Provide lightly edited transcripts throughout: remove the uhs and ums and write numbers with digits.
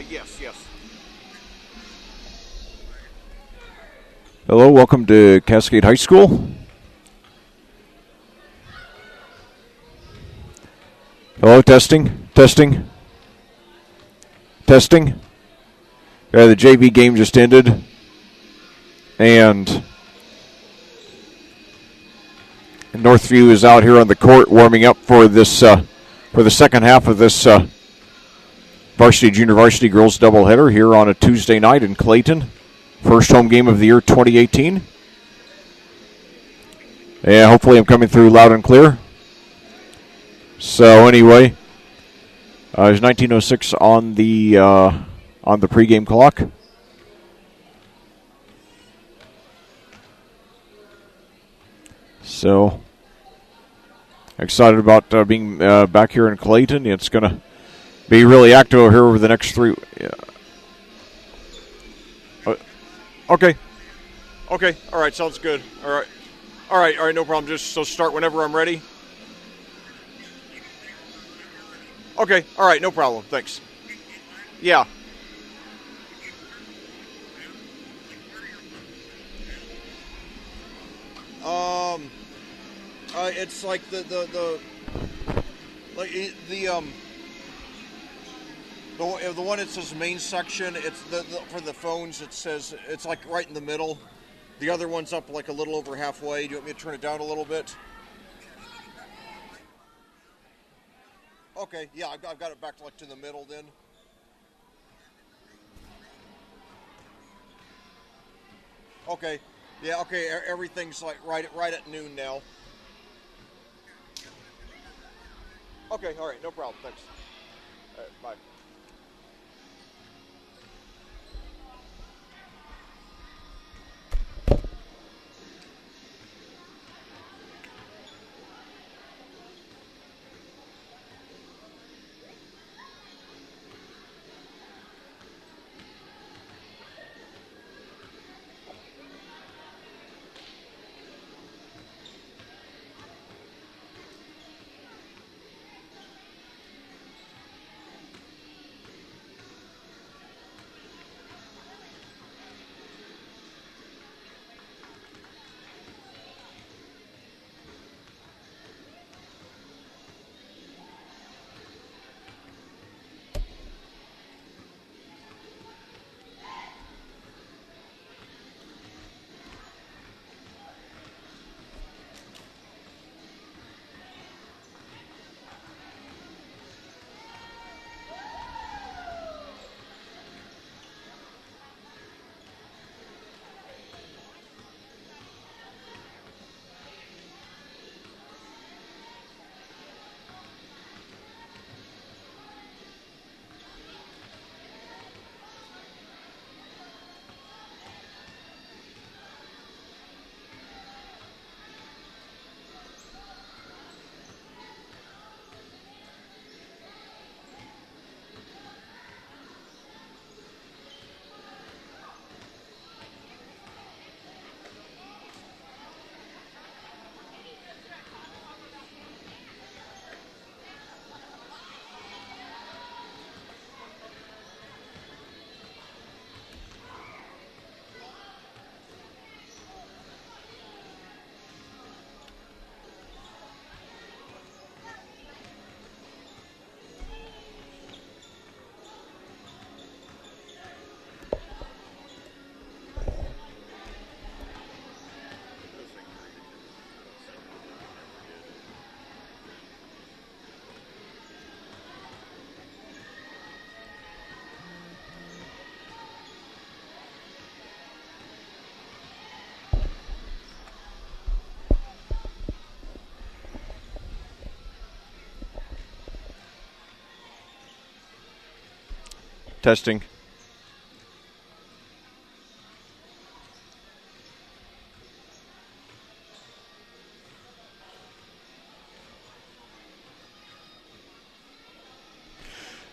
Yes. Hello, welcome to Cascade High School. Hello, testing. The JV game just ended, and Northview is out here on the court warming up for this for the second half of this varsity junior varsity girls doubleheader here on a Tuesday night in Clayton. First home game of the year 2018. Yeah, hopefully I'm coming through loud and clear. So anyway, there's 19:06 on the pregame clock. So excited about being back here in Clayton. It's going to be really active here over the next three. Yeah. Okay. All right, sounds good. All right, no problem. Just so start whenever I'm ready. Okay, all right, no problem. Thanks. Yeah. It's like the one that says main section. It's the for the phones. It says it's like right in the middle. The other one's up like a little over halfway. Do you want me to turn it down a little bit? Okay, yeah, I've got it back to the middle then. Okay, yeah, okay. Everything's like right at noon now. Okay, all right, no problem. Thanks. All right, bye. Testing.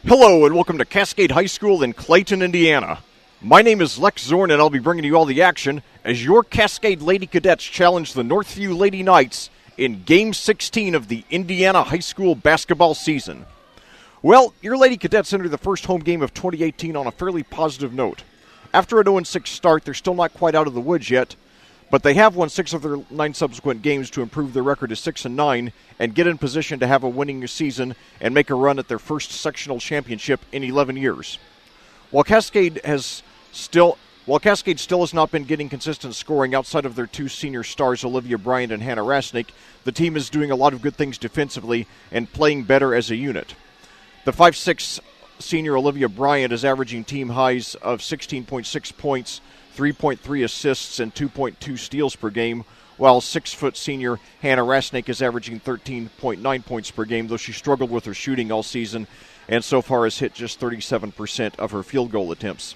Hello and welcome to Cascade High School in Clayton, Indiana. My name is Lec Zorn and I'll be bringing you all the action as your Cascade Lady Cadets challenge the Northview Lady Knights in Game 16 of the Indiana High School basketball season. Well, your Lady Cadets entered the first home game of 2018 on a fairly positive note. After an 0-6 start, they're still not quite out of the woods yet, but they have won 6 of their 9 subsequent games to improve their record to 6-9 and get in position to have a winning season and make a run at their first sectional championship in 11 years. While Cascade still has not been getting consistent scoring outside of their 2 senior stars, Olivia Bryant and Hannah Rasnick, the team is doing a lot of good things defensively and playing better as a unit. The 5'6" senior Olivia Bryant is averaging team highs of 16.6 points, 3.3 assists, and 2.2 steals per game, while 6' senior Hannah Rasnick is averaging 13.9 points per game, though she struggled with her shooting all season and so far has hit just 37% of her field goal attempts.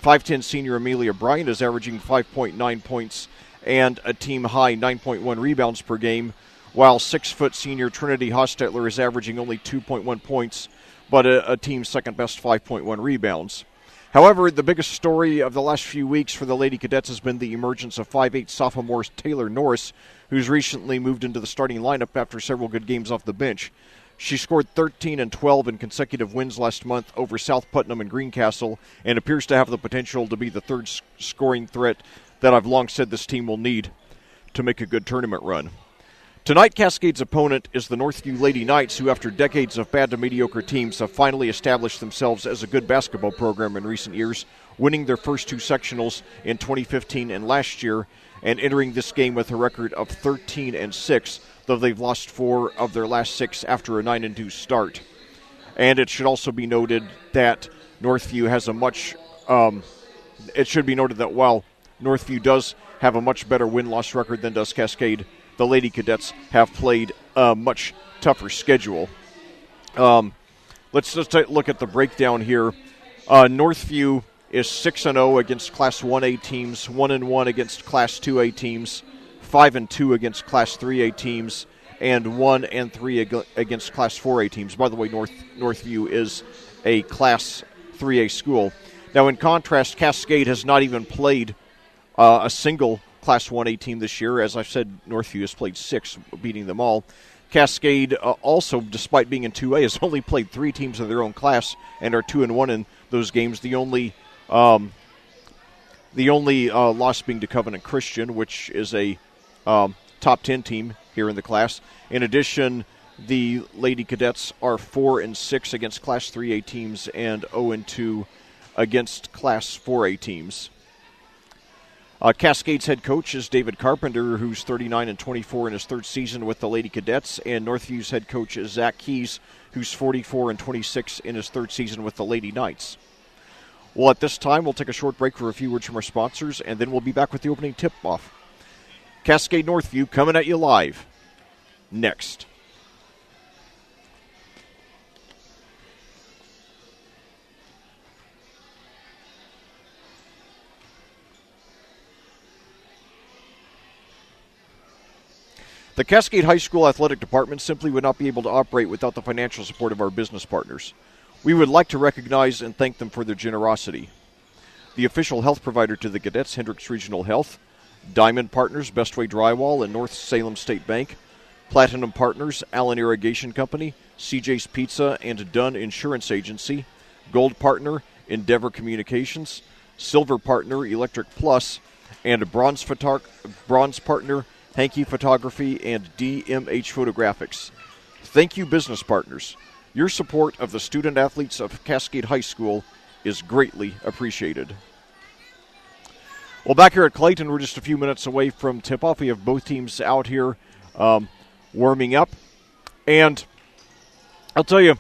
5'10" senior Amelia Bryant is averaging 5.9 points and a team-high 9.1 rebounds per game, while 6' senior Trinity Hostetler is averaging only 2.1 points, but a team's second-best 5.1 rebounds. However, the biggest story of the last few weeks for the Lady Cadets has been the emergence of 5'8" sophomore Taylor Norris, who's recently moved into the starting lineup after several good games off the bench. She scored 13 and 12 in consecutive wins last month over South Putnam and Greencastle and appears to have the potential to be the third scoring threat that I've long said this team will need to make a good tournament run. Tonight, Cascade's opponent is the Northview Lady Knights, who after decades of bad to mediocre teams have finally established themselves as a good basketball program in recent years, winning their first 2 sectionals in 2015 and last year, and entering this game with a record of 13 and 6, though they've lost 4 of their last 6 after a 9-2 start. And it should also be noted that Northview has it should be noted that while Northview does have a much better win-loss record than does Cascade, the Lady Cadets have played a much tougher schedule. Let's just take a look at the breakdown here. Northview is 6-0 against Class 1A teams, 1-1 against Class 2A teams, 5-2 against Class 3A teams, and 1-3 against Class 4A teams. By the way, Northview is a Class 3A school. Now, in contrast, Cascade has not even played a single Class 1A team this year. As I've said, Northview has played 6, beating them all. Cascade also, despite being in 2A, has only played 3 teams in their own class and are 2-1 in those games. The only loss being to Covenant Christian, which is a top 10 team here in the class. In addition, the Lady Cadets are 4-6 against Class 3A teams and 0-2 against Class 4A teams. Cascade's head coach is David Carpenter, who's 39-24 in his 3rd season with the Lady Cadets, and Northview's head coach is Zach Keys, who's 44-26 in his 3rd season with the Lady Knights. Well, at this time, we'll take a short break for a few words from our sponsors, and then we'll be back with the opening tip-off. Cascade Northview coming at you live next. The Cascade High School Athletic Department simply would not be able to operate without the financial support of our business partners. We would like to recognize and thank them for their generosity. The official health provider to the Cadets, Hendricks Regional Health, Diamond Partners, Bestway Drywall, and North Salem State Bank, Platinum Partners, Allen Irrigation Company, CJ's Pizza, and Dunn Insurance Agency, Gold Partner, Endeavor Communications, Silver Partner, Electric Plus, and Bronze Partner, Hankey Photography, and DMH Photographics. Thank you, business partners. Your support of the student-athletes of Cascade High School is greatly appreciated. Well, back here at Clayton, we're just a few minutes away from tip-off. We have both teams out here warming up. And I'll tell you,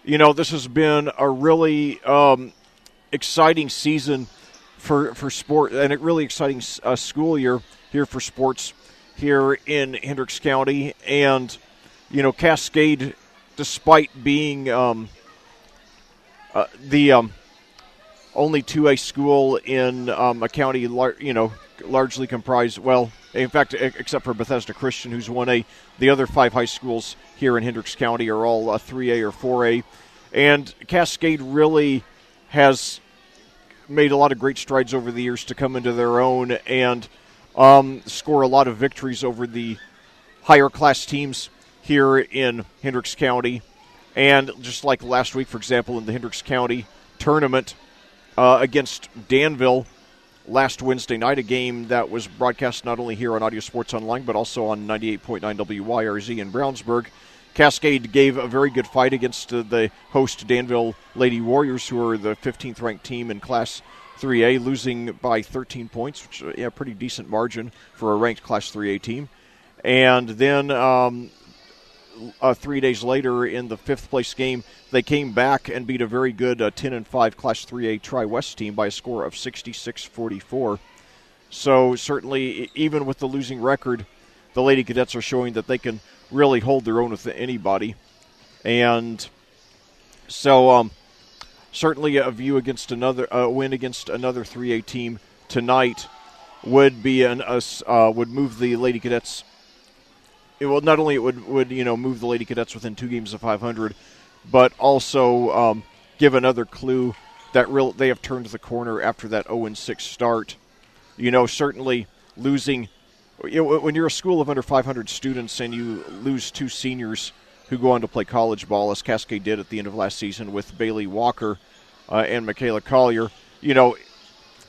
this has been a really exciting season for sport, and a really exciting school year here for sports here in Hendricks County. And, Cascade, despite being the only 2A school in a county, largely comprised, well, in fact, except for Bethesda Christian, who's 1A, the other 5 high schools here in Hendricks County are all 3A or 4A. And Cascade really has made a lot of great strides over the years to come into their own and score a lot of victories over the higher class teams here in Hendricks County. And just like last week, for example, in the Hendricks County tournament against Danville last Wednesday night, a game that was broadcast not only here on Audio Sports Online, but also on 98.9 WYRZ in Brownsburg. Cascade gave a very good fight against the host Danville Lady Warriors, who are the 15th ranked team in Class 3A, losing by 13 points, which is a pretty decent margin for a ranked Class 3A team. And then 3 days later in the fifth place game, they came back and beat a very good 10-5 Class 3A Tri-West team by a score of 66-44. So certainly, even with the losing record, the Lady Cadets are showing that they can really hold their own with anybody. And so certainly a win against another 3A team tonight would be would move the Lady Cadets. Not only it would move the Lady Cadets within 2 games of 500, but also give another clue that they have turned the corner after that 0-6 start. Certainly losing. When you're a school of under 500 students and you lose 2 seniors who go on to play college ball, as Cascade did at the end of last season with Bailey Walker and Michaela Collier,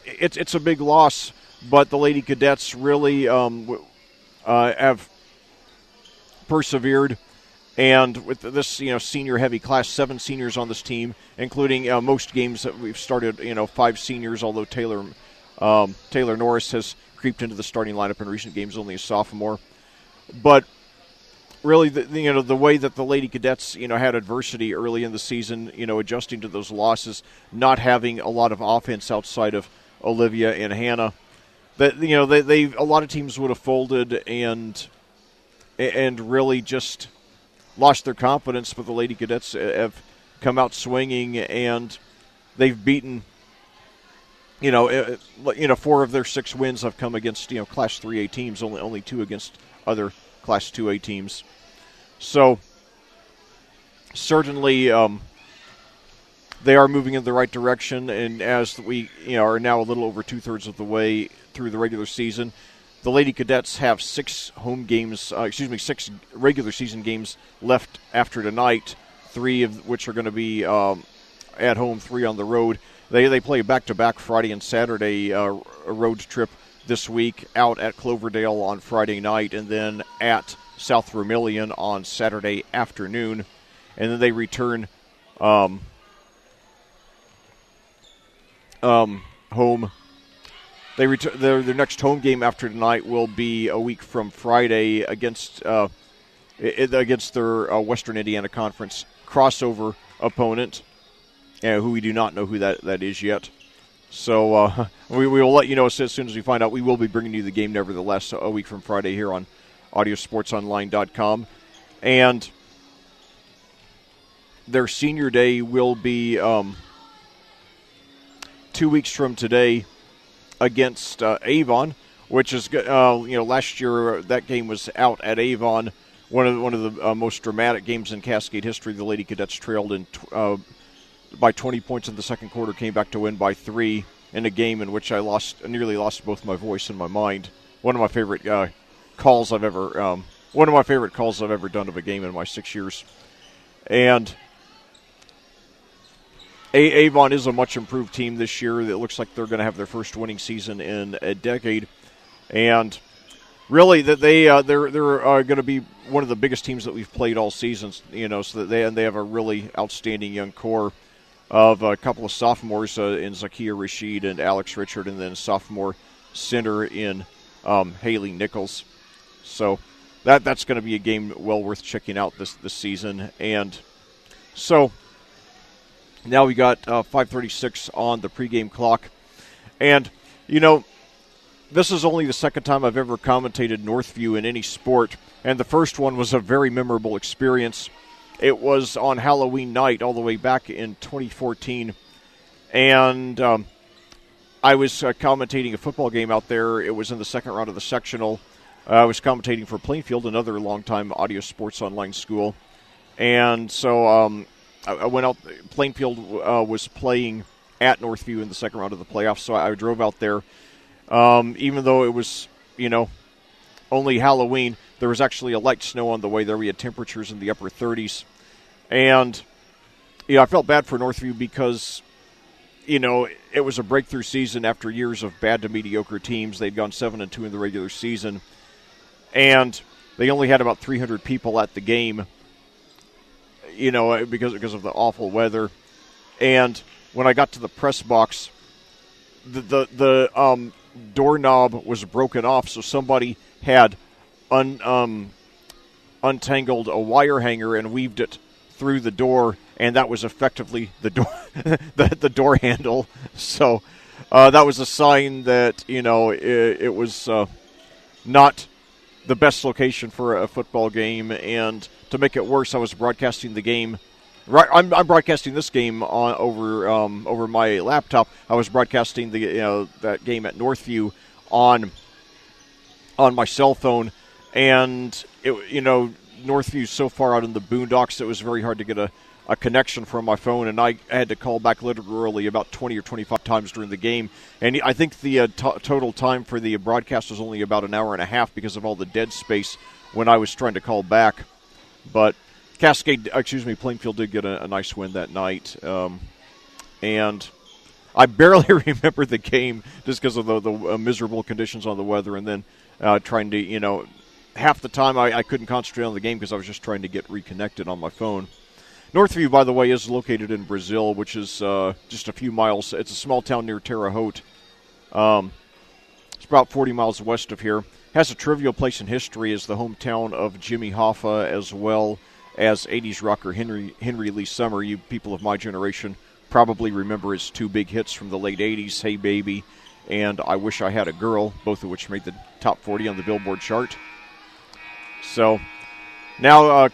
it's a big loss. But the Lady Cadets really have persevered, and with this senior heavy class, 7 seniors on this team, including most games that we've started 5 seniors, although Taylor Norris has creeped into the starting lineup in recent games, only a sophomore. But really the way that the Lady Cadets had adversity early in the season, adjusting to those losses, not having a lot of offense outside of Olivia and Hannah, that they a lot of teams would have folded and really just lost their confidence, but the Lady Cadets have come out swinging, and they've beaten, 4 of their 6 wins have come against, Class 3A teams, only 2 against other Class 2A teams. So certainly they are moving in the right direction, and as we are now a little over 2/3 of the way through the regular season, the Lady Cadets have 6 regular season games left after tonight, 3 of which are going to be at home, 3 on the road. They play back-to-back Friday and Saturday a road trip this week, out at Cloverdale on Friday night, and then at South Vermilion on Saturday afternoon. And then they return home. Their next home game after tonight will be a week from Friday against their Western Indiana Conference crossover opponent, who we do not know who that is yet. So we will let you know as soon as we find out. We will be bringing you the game nevertheless a week from Friday here on audiosportsonline.com. And their senior day will be 2 weeks from today against Avon, which is last year that game was out at Avon, one of the most dramatic games in Cascade history. The Lady Cadets trailed by 20 points in the second quarter, came back to win by 3 in a game in which I nearly lost both my voice and my mind. One of my favorite calls I've ever done of a game in my 6 years. And Avon is a much improved team this year. It looks like they're going to have their first winning season in a decade, and really that they're going to be one of the biggest teams that we've played all season. So that they have a really outstanding young core of a couple of sophomores in Zakia Rashid and Alex Richard, and then sophomore center in Haley Nichols. So that's going to be a game well worth checking out this season. And so now we got 5:36 on the pregame clock. And, this is only the second time I've ever commentated Northview in any sport, and the first one was a very memorable experience. It was on Halloween night all the way back in 2014, and I was commentating a football game out there. It was in the second round of the sectional. I was commentating for Plainfield, another longtime Audio Sports Online school, and so I went out. Plainfield was playing at Northview in the second round of the playoffs, so I drove out there. Even though it was, only Halloween, there was actually a light snow on the way there. We had temperatures in the upper 30s. And, I felt bad for Northview because, it was a breakthrough season after years of bad to mediocre teams. They'd gone 7-2 in the regular season. And they only had about 300 people at the game, because of the awful weather. And when I got to the press box, the doorknob was broken off, so somebody had untangled a wire hanger and weaved it through the door, and that was effectively the door the door handle. So that was a sign that it was not the best location for a football game. And to make it worse, I was broadcasting the game. Right, I'm broadcasting this game over my laptop. I was broadcasting that game at Northview on my cell phone, and Northview's so far out in the boondocks, it was very hard to get a connection from my phone, and I had to call back literally about 20 or 25 times during the game. And I think the total time for the broadcast was only about an hour and a half because of all the dead space when I was trying to call back. But Plainfield did get a nice win that night. And I barely remember the game just because of the miserable conditions on the weather, and then trying to, half the time I couldn't concentrate on the game because I was just trying to get reconnected on my phone. Northview, by the way, is located in Brazil, which is just a few miles. It's a small town near Terre Haute. It's about 40 miles west of here. Has a trivial place in history as the hometown of Jimmy Hoffa, as well as 80s rocker Henry Lee Summer. You people of my generation probably remember his two big hits from the late 80s, Hey Baby and I Wish I Had a Girl, both of which made the top 40 on the Billboard chart. So now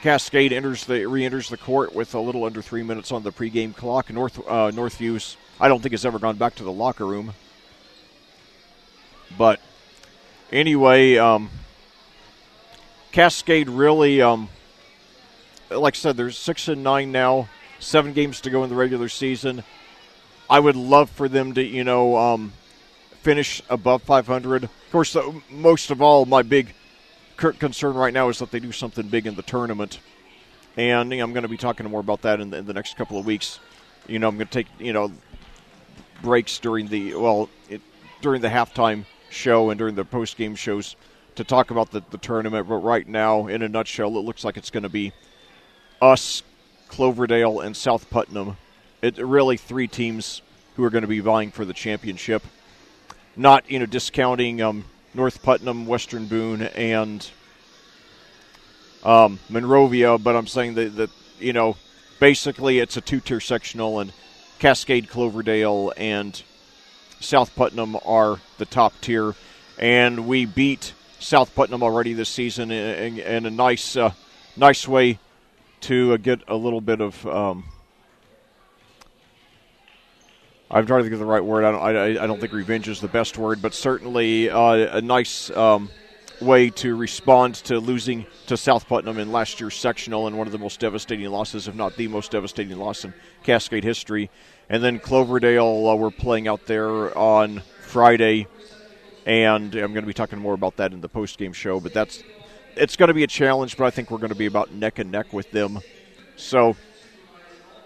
Cascade re-enters the court with a little under 3 minutes on the pregame clock. Northview's, I don't think, has ever gone back to the locker room. But anyway, Cascade really, like I said, there's 6-9 now, 7 games to go in the regular season. I would love for them to, finish above 500. Of course, most of all, my big concern right now is that they do something big in the tournament. And I'm going to be talking more about that in the next couple of weeks. I'm going to take, breaks during the halftime show and during the post-game shows to talk about the tournament. But right now, in a nutshell, it looks like it's going to be us, Cloverdale, and South Putnam. Really 3 teams who are going to be vying for the championship. Not, discounting North Putnam, Western Boone, and Monrovia, but I'm saying that basically it's a 2-tier sectional, and Cascade, Cloverdale, and South Putnam are the top tier. And we beat South Putnam already this season in a nice way to get a little bit of I'm trying to think of the right word. I don't think revenge is the best word, but certainly a nice way to respond to losing to South Putnam in last year's sectional, and one of the most devastating losses, if not the most devastating loss in Cascade history. And then Cloverdale, we're playing out there on Friday, and I'm going to be talking more about that in the post-game show. But it's going to be a challenge, but I think we're going to be about neck and neck with them. So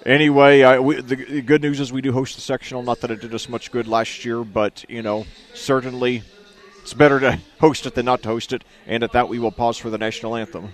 anyway, the good news is we do host the sectional. Not that it did us much good last year, but, certainly it's better to host it than not to host it. And at that, we will pause for the national anthem.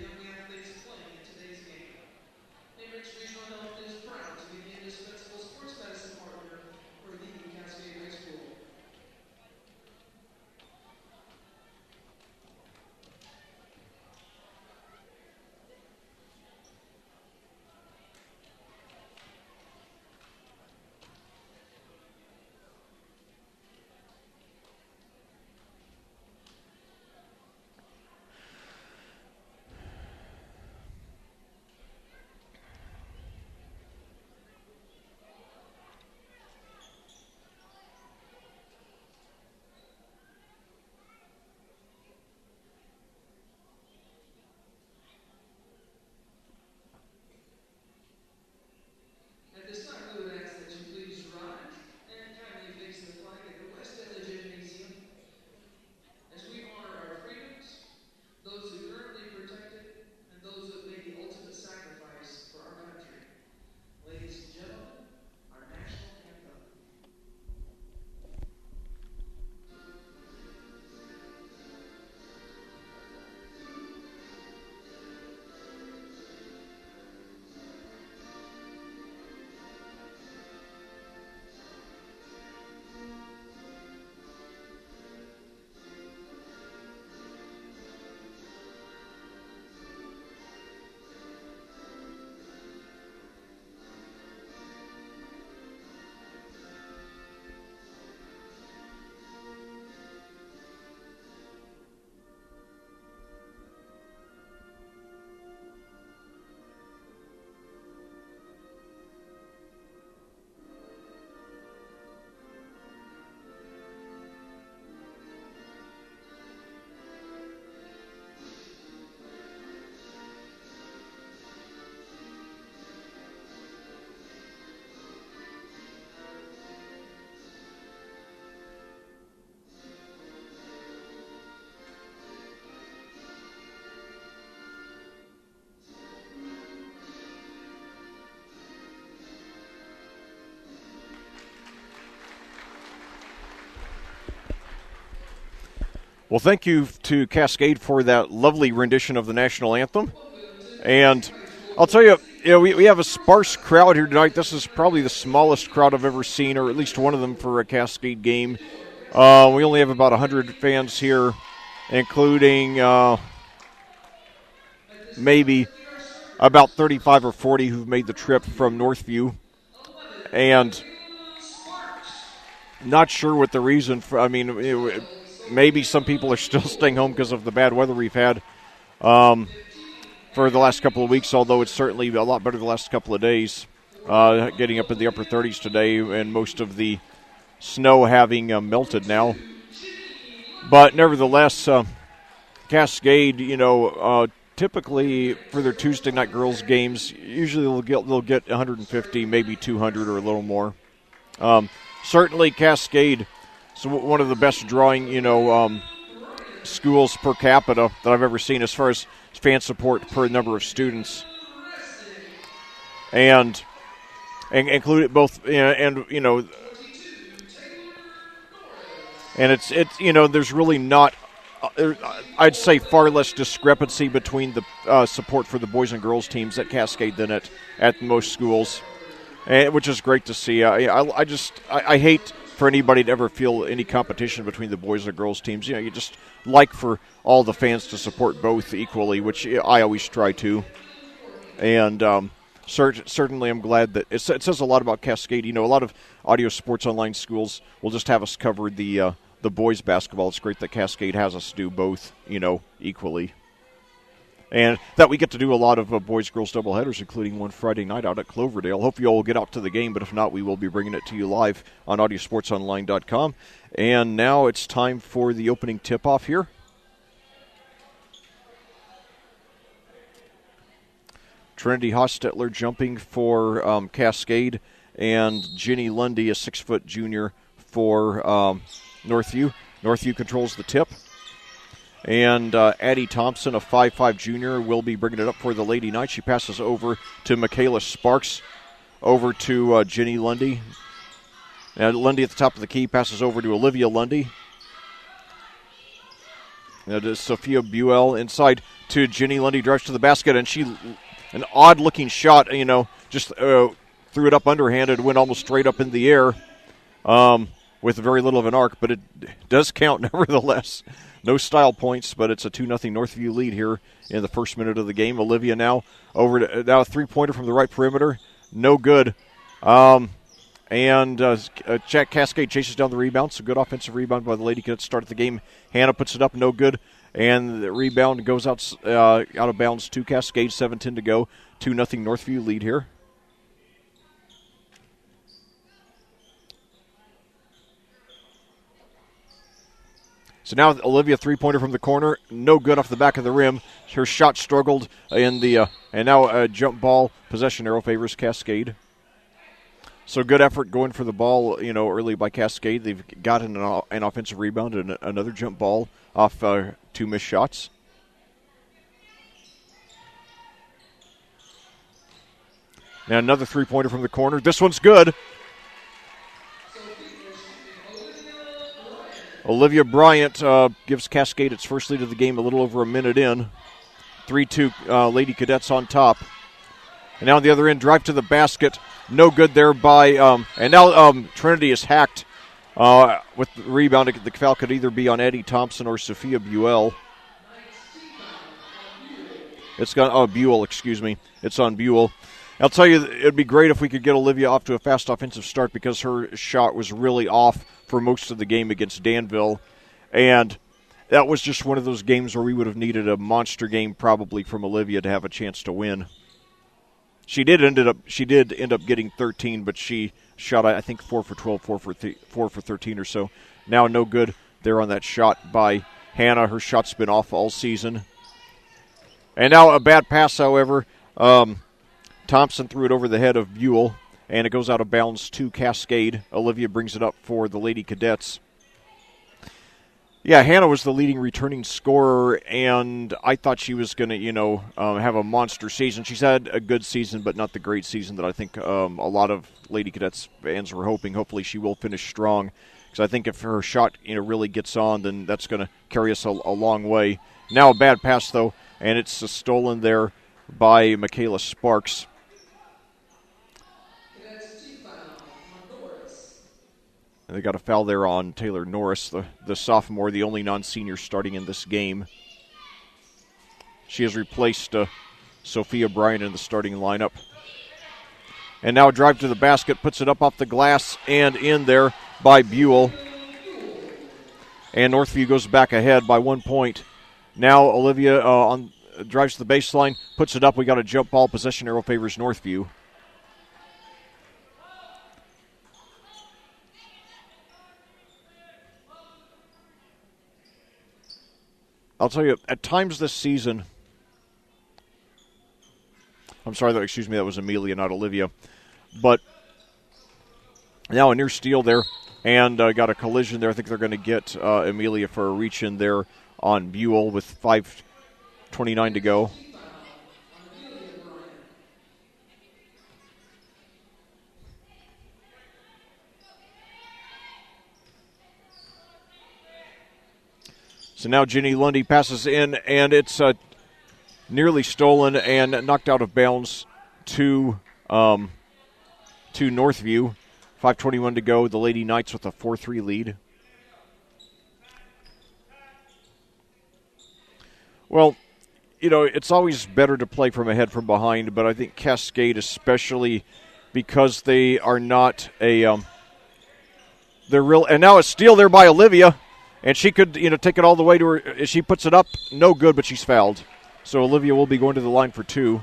Well, thank you to Cascade for that lovely rendition of the national anthem. And I'll tell you, we have a sparse crowd here tonight. This is probably the smallest crowd I've ever seen, or at least one of them for a Cascade game. We only have about 100 fans here, including maybe about 35 or 40 who've made the trip from Northview. And not sure what the reason for, maybe some people are still staying home because of the bad weather we've had for the last couple of weeks, although it's certainly a lot better the last couple of days. Getting up in the upper 30s today, and most of the snow having melted now. But nevertheless, Cascade, typically for their Tuesday night girls games, usually they'll get 150, maybe 200 or a little more. Certainly Cascade is one of the best drawing, schools per capita that I've ever seen as far as fan support per number of students. And include both, and it's there's really not, I'd say far less discrepancy between the support for the boys and girls teams at Cascade than at most schools, which is great to see. I hate for anybody to ever feel any competition between the boys and girls teams. You just like for all the fans to support both equally, which I always try to. And certainly I'm glad that it says a lot about Cascade. A lot of audio sports online schools will just have us cover the boys basketball. It's great that Cascade has us do both, equally. And that we get to do a lot of boys-girls doubleheaders, including one Friday night out at Cloverdale. Hope you all will get out to the game, but if not, we will be bringing it to you live on audiosportsonline.com. And now it's time for the opening tip-off here. Trinity Hostetler jumping for Cascade, and Ginny Lundy, a 6-foot junior, for Northview. Northview controls the tip. And Addie Thompson, a 5'5 junior, will be bringing it up for the Lady Knights. She passes over to Michaela Sparks, over to Ginny Lundy. And Lundy at the top of the key passes over to Olivia Lundy. Now to Sophia Buell inside to Ginny Lundy, drives to the basket, and an odd-looking shot, just threw it up underhanded, went almost straight up in the air with very little of an arc, but it does count nevertheless. No style points, but it's a 2-0 Northview lead here in the first minute of the game. Olivia now a three-pointer from the right perimeter. No good. Jack Cascade chases down the rebound. So good offensive rebound by the Lady Cadets to start the game. Hannah puts it up, no good. And the rebound goes out of bounds to Cascade, 7:10 to go. 2-0 Northview lead here. So now Olivia, three-pointer from the corner, no good off the back of the rim. Her shot struggled and now a jump ball possession arrow favors Cascade. So good effort going for the ball, early by Cascade. They've gotten an offensive rebound and another jump ball off two missed shots. Now another three-pointer from the corner. This one's good. Olivia Bryant gives Cascade its first lead of the game a little over a minute in. 3-2 Lady Cadets on top. And now on the other end, drive to the basket. No good there by, and now Trinity is hacked with the rebound. The foul could either be on Addie Thompson or Sophia Buell. Buell, excuse me. It's on Buell. I'll tell you, it'd be great if we could get Olivia off to a fast offensive start because her shot was really off for most of the game against Danville. And that was just one of those games where we would have needed a monster game probably from Olivia to have a chance to win. She did end up getting 13, but she shot, I think, 4 for 12, 4 for 13 or so. Now no good there on that shot by Hannah. Her shot's been off all season. And now a bad pass, however. Thompson threw it over the head of Buell, and it goes out of bounds to Cascade. Olivia brings it up for the Lady Cadets. Yeah, Hannah was the leading returning scorer, and I thought she was going to, have a monster season. She's had a good season, but not the great season that I think a lot of Lady Cadets fans were hoping. Hopefully she will finish strong. because I think if her shot really gets on, then that's going to carry us a long way. Now a bad pass, though, and it's stolen there by Michaela Sparks. And they got a foul there on Taylor Norris, the sophomore, the only non-senior starting in this game. She has replaced Sophia Bryant in the starting lineup. And now a drive to the basket, puts it up off the glass and in there by Buell. And Northview goes back ahead by 1 point. Now Olivia drives to the baseline, puts it up. We got a jump ball. Possession arrow favors Northview. I'll tell you, at times this season, I'm sorry, that was Amelia, not Olivia. But now a near steal there, and got a collision there. I think they're going to get Amelia for a reach in there on Buell with 5:29 to go. So now Jenny Lundy passes in, and it's nearly stolen and knocked out of bounds to Northview. 5:21 to go. The Lady Knights with a 4-3 lead. Well, it's always better to play from ahead from behind, but I think Cascade, especially because they are not they're real. And now a steal there by Olivia. And she could, take it all the way to her. She puts it up, no good, but she's fouled. So Olivia will be going to the line for 2.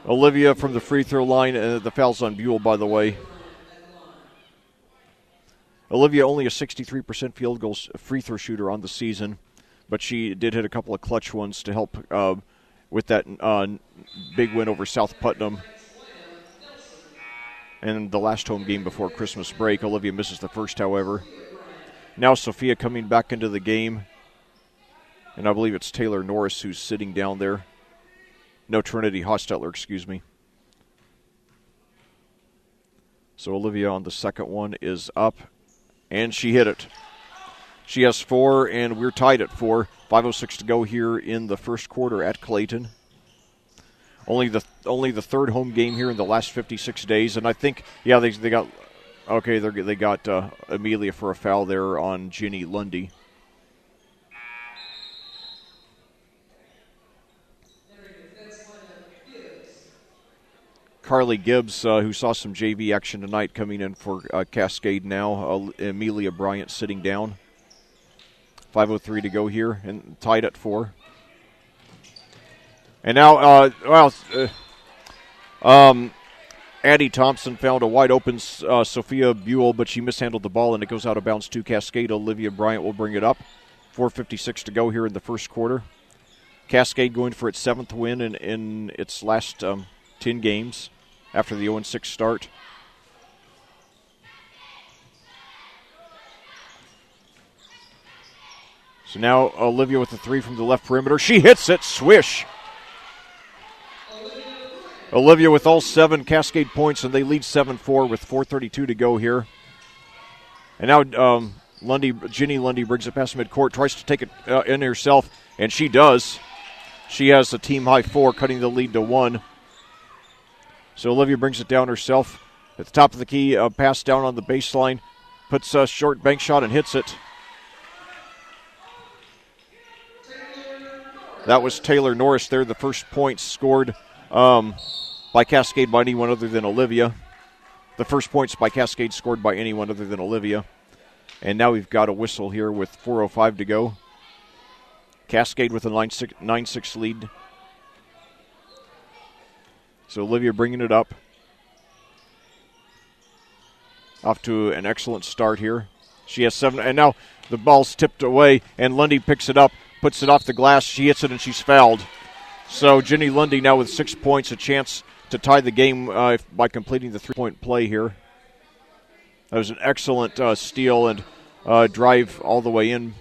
Olivia from the free throw line, and the foul's on Buell, by the way. Olivia only a 63% field goal free throw shooter on the season, but she did hit a couple of clutch ones to help with that big win over South Putnam. And the last home game before Christmas break. Olivia misses the first, however. Now Sophia coming back into the game. And I believe it's Taylor Norris who's sitting down there. No, Trinity Hostetler, excuse me. So Olivia on the second one is up. And she hit it. She has 4, and we're tied at 4. 5:06 to go here in the first quarter at Clayton. Only the third home game here in the last 56 days, and I think they got Amelia for a foul there on Jenny Lundy. Carly Gibbs, who saw some JV action tonight, coming in for Cascade now. Amelia Bryant sitting down. 5:03 to go here, and tied at 4. And now, Addie Thompson found a wide open Sophia Buell, but she mishandled the ball, and it goes out of bounds to Cascade. Olivia Bryant will bring it up. 4:56 to go here in the first quarter. Cascade going for its 7th win in its last 10 games after the 0-6 start. So now Olivia with the 3 from the left perimeter. She hits it. Swish. Olivia with all 7 Cascade points, and they lead 7-4 with 4:32 to go here. And now Jenny Lundy brings it past midcourt, tries to take it in herself, and she does. She has a team-high 4, cutting the lead to 1. So Olivia brings it down herself. At the top of the key, pass down on the baseline, puts a short bank shot and hits it. That was Taylor Norris there, the first point scored by Cascade by anyone other than Olivia. The first points by Cascade scored by anyone other than Olivia. And now we've got a whistle here with 4:05 to go. Cascade with a 9-6 lead. So Olivia bringing it up. Off to an excellent start here. She has 7, and now the ball's tipped away, and Lundy picks it up, puts it off the glass. She hits it, and she's fouled. So Jenny Lundy now with 6 points, a chance to tie the game by completing the 3-point play here. That was an excellent steal and drive all the way in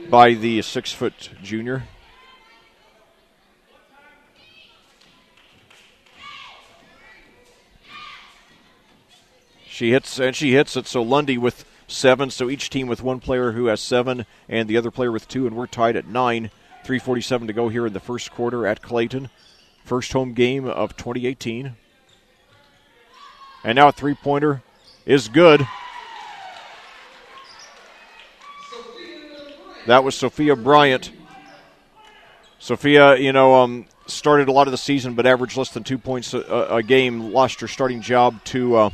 by the 6-foot junior. She hits it. So Lundy with 7. So each team with one player who has 7 and the other player with 2, and we're tied at 9. 3:47 to go here in the first quarter at Clayton. First home game of 2018. And now a three-pointer is good. That was Sophia Bryant. Sophia, started a lot of the season but averaged less than 2 points a game. Lost her starting job to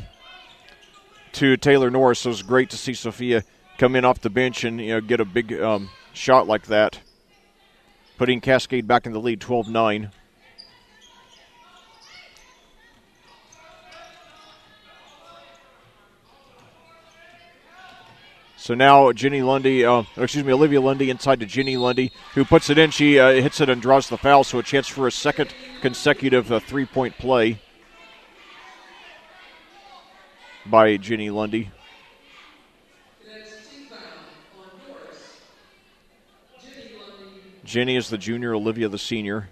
Taylor Norris. So it was great to see Sophia come in off the bench and get a big shot like that, putting Cascade back in the lead, 12-9. So now Olivia Lundy inside to Ginny Lundy, who puts it in. She hits it and draws the foul, so a chance for a second consecutive three-point play by Ginny Lundy. Ginny is the junior, Olivia the senior.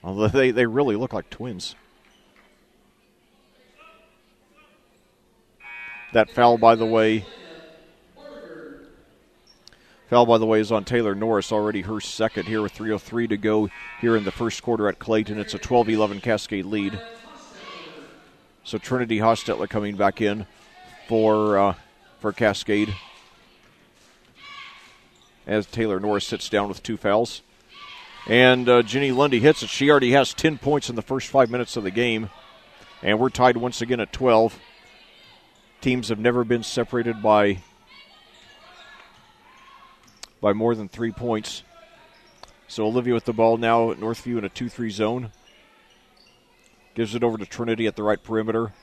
Although they really look like twins. That foul, by the way, is on Taylor Norris, already her second here with 3:03 to go here in the first quarter at Clayton. It's a 12-11 Cascade lead. So Trinity Hostetler coming back in for Cascade as Taylor Norris sits down with 2 fouls. And Ginny Lundy hits it. She already has 10 points in the first 5 minutes of the game. And we're tied once again at 12. Teams have never been separated by more than 3 points. So Olivia with the ball now at Northview in a 2-3 zone. Gives it over to Trinity at the right perimeter.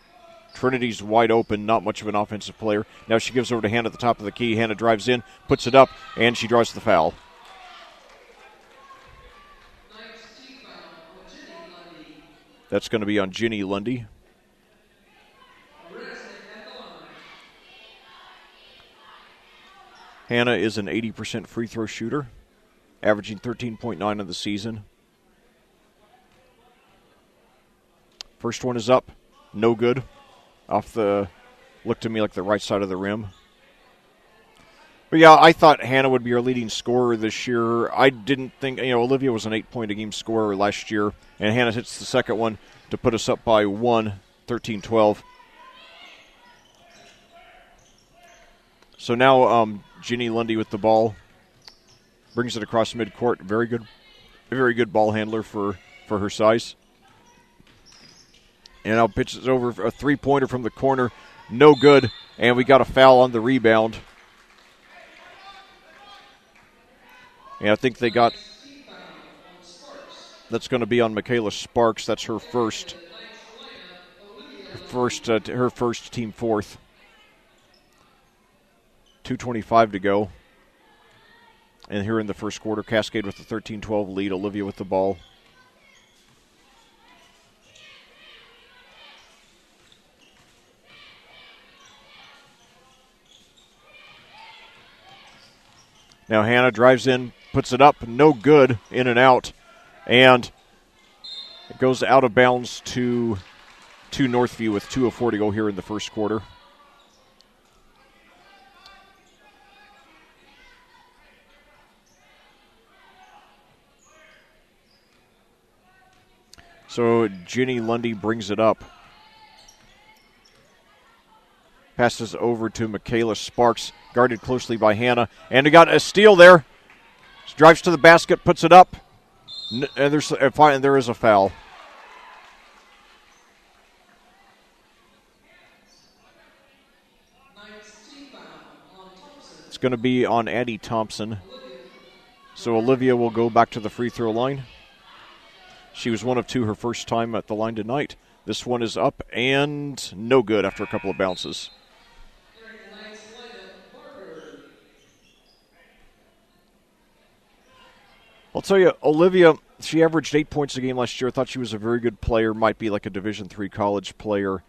Trinity's wide open, not much of an offensive player. Now she gives over to Hannah at the top of the key. Hannah drives in, puts it up, and she draws the foul. That's going to be on Ginny Lundy. Hannah is an 80% free throw shooter, averaging 13.9 of the season. First one is up, no good. Looked to me like the right side of the rim. But yeah, I thought Hannah would be our leading scorer this year. I didn't think, Olivia was an 8-point-a-game scorer last year, and Hannah hits the second one to put us up by 1, 13-12. So now Ginny Lundy with the ball, brings it across midcourt. Very good ball handler for her size. And now pitches over a three-pointer from the corner, no good, and we got a foul on the rebound. And I think they got, that's going to be on Michaela Sparks. That's her first, team fourth. 2:25 to go. And here in the first quarter, Cascade with the 13-12 lead. Olivia with the ball. Now Hannah drives in, puts it up, no good, in and out. And it goes out of bounds to Northview with 2:04 to go here in the first quarter. So Ginny Lundy brings it up. Passes over to Michaela Sparks, guarded closely by Hannah. And we got a steal there. Drives to the basket, puts it up. And there is a foul. It's going to be on Addie Thompson. So Olivia will go back to the free throw line. She was 1 of 2 her first time at the line tonight. This one is up and no good after a couple of bounces. I'll tell you, Olivia, she averaged 8 points a game last year. I thought she was a very good player, might be like a Division III college player.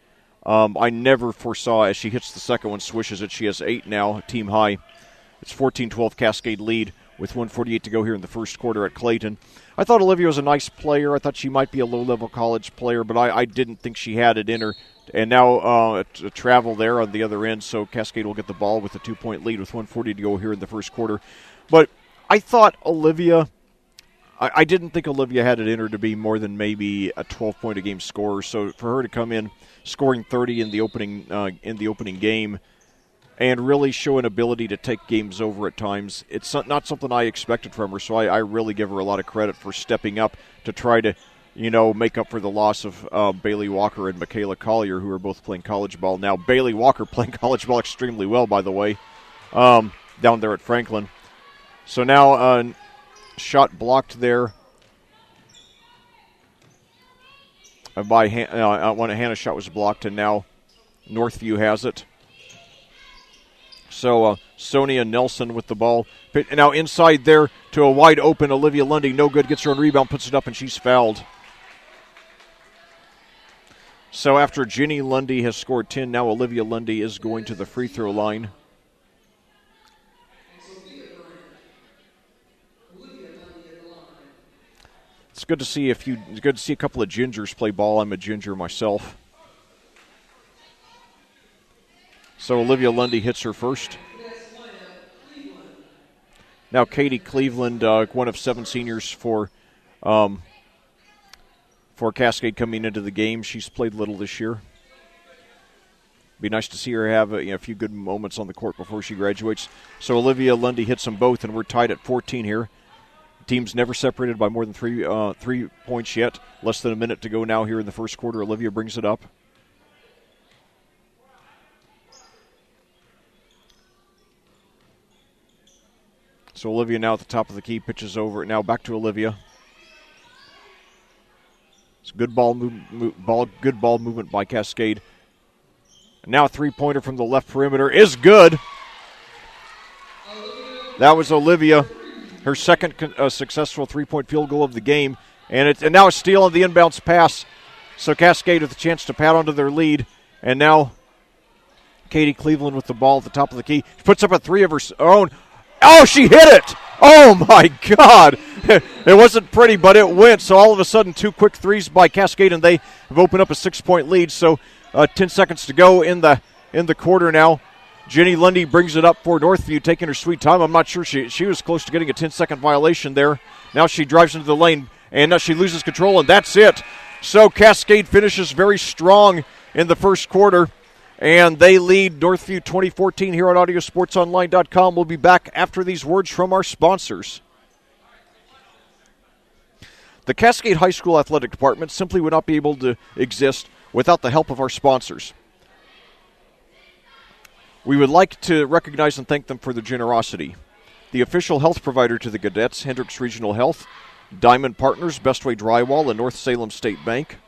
I never foresaw, as she hits the second one, swishes it. She has 8 now, team high. It's 14-12 Cascade lead. with 1:48 to go here in the first quarter at Clayton. I thought Olivia was a nice player. I thought she might be a low-level college player, but I didn't think she had it in her. And now a travel there on the other end, so Cascade will get the ball with a 2-point lead with 1:40 to go here in the first quarter. But I thought Olivia, I didn't think Olivia had it in her to be more than maybe a 12-point-a-game scorer. So for her to come in scoring 30 in the opening game and really show an ability to take games over at times, it's not something I expected from her. So I really give her a lot of credit for stepping up to try to, make up for the loss of Bailey Walker and Michaela Collier, who are both playing college ball now. Bailey Walker playing college ball extremely well, by the way, down there at Franklin. So now shot blocked there by Hannah's shot was blocked, and now Northview has it. So Sonia Nelson with the ball. Now inside there to a wide open Olivia Lundy. No good. Gets her own rebound, puts it up, and she's fouled. So after Jenny Lundy has scored 10, now Olivia Lundy is going to the free throw line. It's good to see a couple of gingers play ball. I'm a ginger myself. So Olivia Lundy hits her first. Now Katie Cleveland, one of 7 seniors for Cascade coming into the game. She's played little this year. Be nice to see her have a few good moments on the court before she graduates. So Olivia Lundy hits them both, and we're tied at 14 here. Teams never separated by more than 3 points yet. Less than a minute to go now here in the first quarter. Olivia brings it up. So Olivia now at the top of the key, pitches over. Now back to Olivia. It's good ball movement by Cascade. And now a three-pointer from the left perimeter is good. That was Olivia, her second successful three-point field goal of the game. And now a steal on the inbounds pass. So Cascade with a chance to pat onto their lead. And now Katie Cleveland with the ball at the top of the key. She puts up a three of her own. Oh, she hit it! Oh, my God! It wasn't pretty, but it went. So all of a sudden, 2 quick threes by Cascade, and they have opened up a 6-point lead. So 10 seconds to go in the quarter now. Jenny Lundy brings it up for Northview, taking her sweet time. I'm not sure she was close to getting a 10-second violation there. Now she drives into the lane, and now she loses control, and that's it. So Cascade finishes very strong in the first quarter. And they lead Northview 2014 here on AudioSportsOnline.com. We'll be back after these words from our sponsors. The Cascade High School Athletic Department simply would not be able to exist without the help of our sponsors. We would like to recognize and thank them for their generosity. The official health provider to the Cadets, Hendricks Regional Health, Diamond Partners, Bestway Drywall, and North Salem State Bank.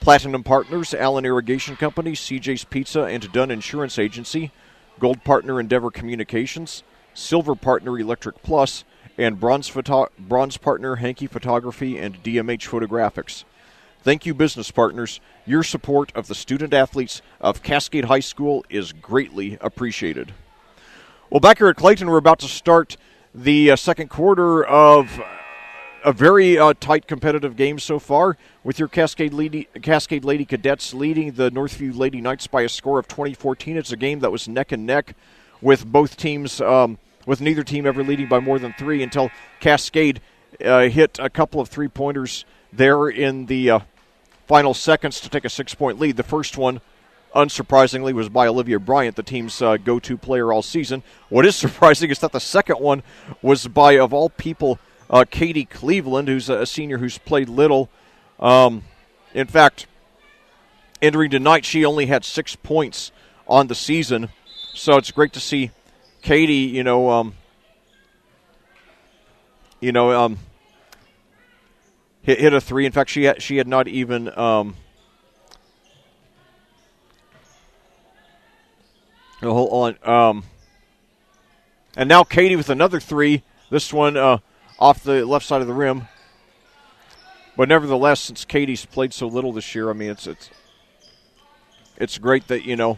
Platinum Partners, Allen Irrigation Company, CJ's Pizza, and Dunn Insurance Agency, Gold Partner Endeavor Communications, Silver Partner Electric Plus, and Bronze Partner Hankey Photography and DMH Photographics. Thank you, business partners. Your support of the student-athletes of Cascade High School is greatly appreciated. Well, back here at Clayton, we're about to start the second quarter of a very tight competitive game so far, with your Cascade Lady Cadets leading the Northview Lady Knights by a score of 20-14. It's a game that was neck and neck with both teams, with neither team ever leading by more than 3 until Cascade hit a couple of three-pointers there in the final seconds to take a 6-point lead. The first one, unsurprisingly, was by Olivia Bryant, the team's go-to player all season. What is surprising is that the second one was by, of all people, Katie Cleveland, who's a senior who's played little. In fact, entering tonight, she only had 6 points on the season. So it's great to see Katie, hit a three. In fact, she had not even hold on. And now Katie with another three. This one off the left side of the rim. But nevertheless, since Katie's played so little this year, I mean, it's great that,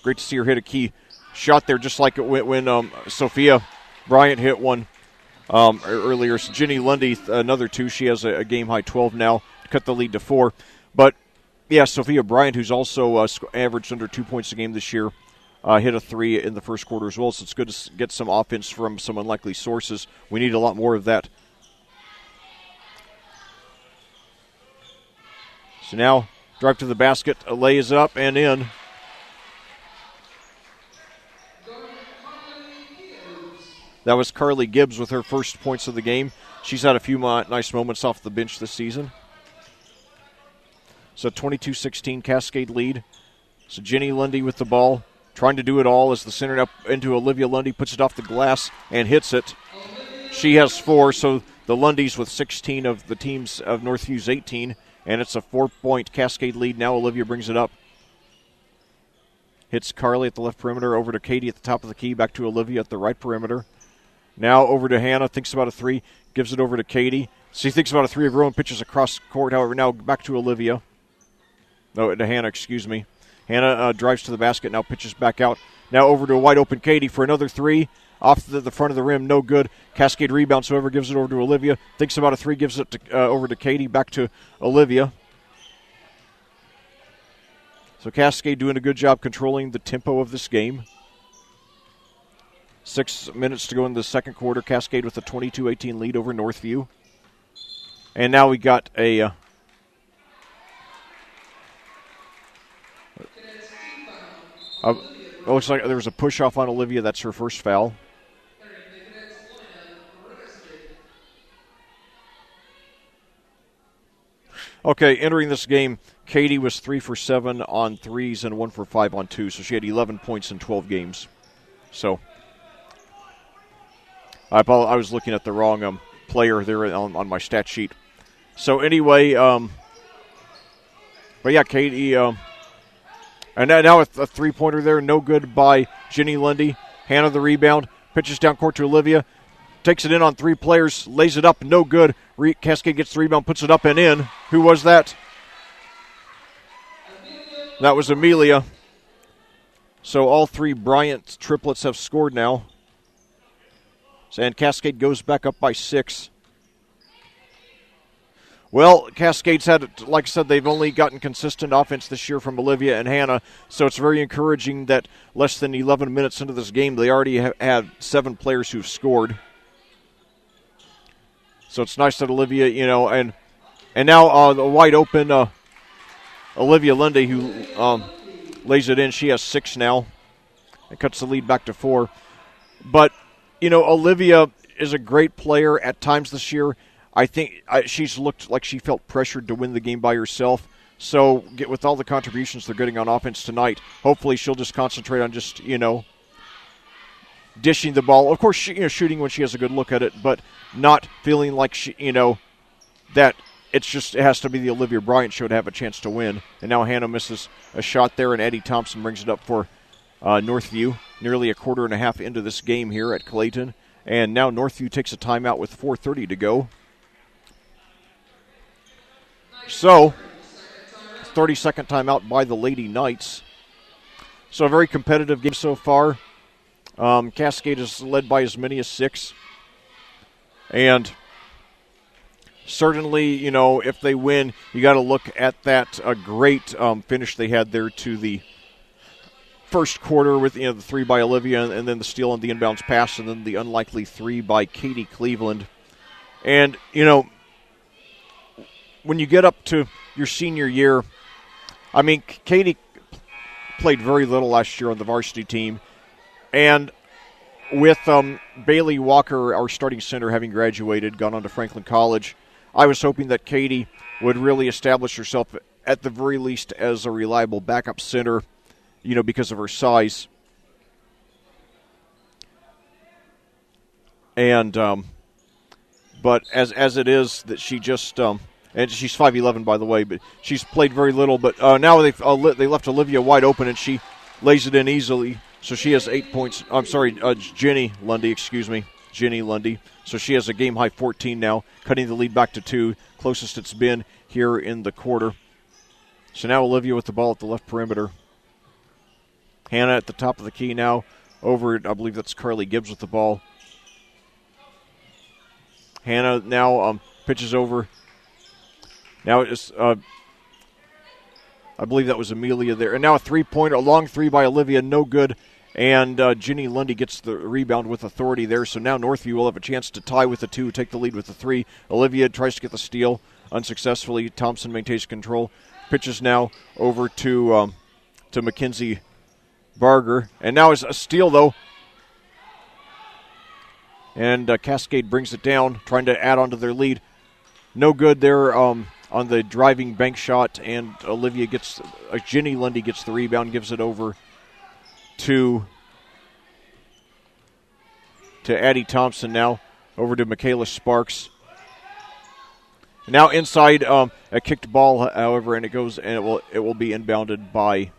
great to see her hit a key shot there, just like it went when Sophia Bryant hit one earlier. So Jenny Lundy, another 2. She has a game-high 12 now, cut the lead to 4. But, yeah, Sophia Bryant, who's also averaged under 2 points a game this year, hit a 3 in the first quarter as well. So it's good to get some offense from some unlikely sources. We need a lot more of that. So now, drive to the basket, lays it up and in. That was Carly Gibbs with her first points of the game. She's had a few nice moments off the bench this season. So 22-16 Cascade lead. So Jenny Lundy with the ball, trying to do it all as the center up into Olivia Lundy, puts it off the glass and hits it. She has 4, so the Lundys with 16 of the teams of Northview's 18, and it's a 4-point Cascade lead. Now Olivia brings it up. Hits Carly at the left perimeter, over to Katie at the top of the key, back to Olivia at the right perimeter. Now over to Hannah, thinks about a 3, gives it over to Katie. She thinks about a 3 of her own, pitches across court, however, now back to Olivia. No, to Hannah, excuse me. Hannah drives to the basket, now pitches back out. Now over to a wide-open Katie for another 3. Off the front of the rim, no good. Cascade rebounds, however, gives it over to Olivia. Thinks about a 3, gives it over to Katie, back to Olivia. So Cascade doing a good job controlling the tempo of this game. 6 minutes to go in the second quarter. Cascade with a 22-18 lead over Northview. And now we got a... it looks like there was a push-off on Olivia. That's her first foul. Okay, entering this game, Katie was 3 for 7 on threes and 1 for 5 on 2. So she had 11 points in 12 games. So... I was looking at the wrong player there on my stat sheet. So anyway, but yeah, Katie, and now a 3-pointer there, no good by Jenny Lundy. Hannah the rebound, pitches down court to Olivia, takes it in on 3 players, lays it up, no good. Cascade gets the rebound, puts it up and in. Who was that? That was Amelia. So all 3 Bryant triplets have scored now. And Cascade goes back up by 6. Well, Cascade's had, like I said, they've only gotten consistent offense this year from Olivia and Hannah, so it's very encouraging that less than 11 minutes into this game, they already have had 7 players who've scored. So it's nice that Olivia, and now the wide open Olivia Lundy, who lays it in. She has 6 now and cuts the lead back to 4. But Olivia is a great player at times this year. I think she's looked like she felt pressured to win the game by herself. So with all the contributions they're getting on offense tonight, hopefully she'll just concentrate on just, dishing the ball. Of course, shooting when she has a good look at it, but not feeling like that it has to be the Olivia Bryant show to have a chance to win. And now Hannah misses a shot there, and Eddie Thompson brings it up for Northview. Nearly a quarter and a half into this game here at Clayton. And now Northview takes a timeout with 4:30 to go. So, 30-second timeout by the Lady Knights. So a very competitive game so far. Cascade is led by as many as 6. And certainly, if they win, you got to look at that great finish they had there to the first quarter with the 3 by Olivia, and then the steal on the inbounds pass, and then the unlikely 3 by Katie Cleveland. And when you get up to your senior year, Katie played very little last year on the varsity team, and with Bailey Walker, our starting center, having graduated, gone on to Franklin College, I was hoping that Katie would really establish herself at the very least as a reliable backup center, because of her size. And, but as it is that she just, and she's 5'11", by the way, but she's played very little. But now they left Olivia wide open, and she lays it in easily. So she has 8 points. I'm sorry, Jenny Lundy. So she has a game-high 14 now, cutting the lead back to 2, closest it's been here in the quarter. So now Olivia with the ball at the left perimeter. Hannah at the top of the key now. Over, I believe that's Carly Gibbs with the ball. Hannah now pitches over. Now it's, I believe that was Amelia there. And now a three-pointer, a long three by Olivia, no good. And Ginny Lundy gets the rebound with authority there. So now Northview will have a chance to tie with the 2, take the lead with the 3. Olivia tries to get the steal unsuccessfully. Thompson maintains control. Pitches now over to Mackenzie Barger. And now is a steal, though. And Cascade brings it down, trying to add on to their lead. No good there on the driving bank shot. And Olivia gets, Ginny Lundy gets the rebound, gives it over to Addie Thompson now, over to Michaela Sparks. Now inside, a kicked ball, however, and it goes, and it will be inbounded by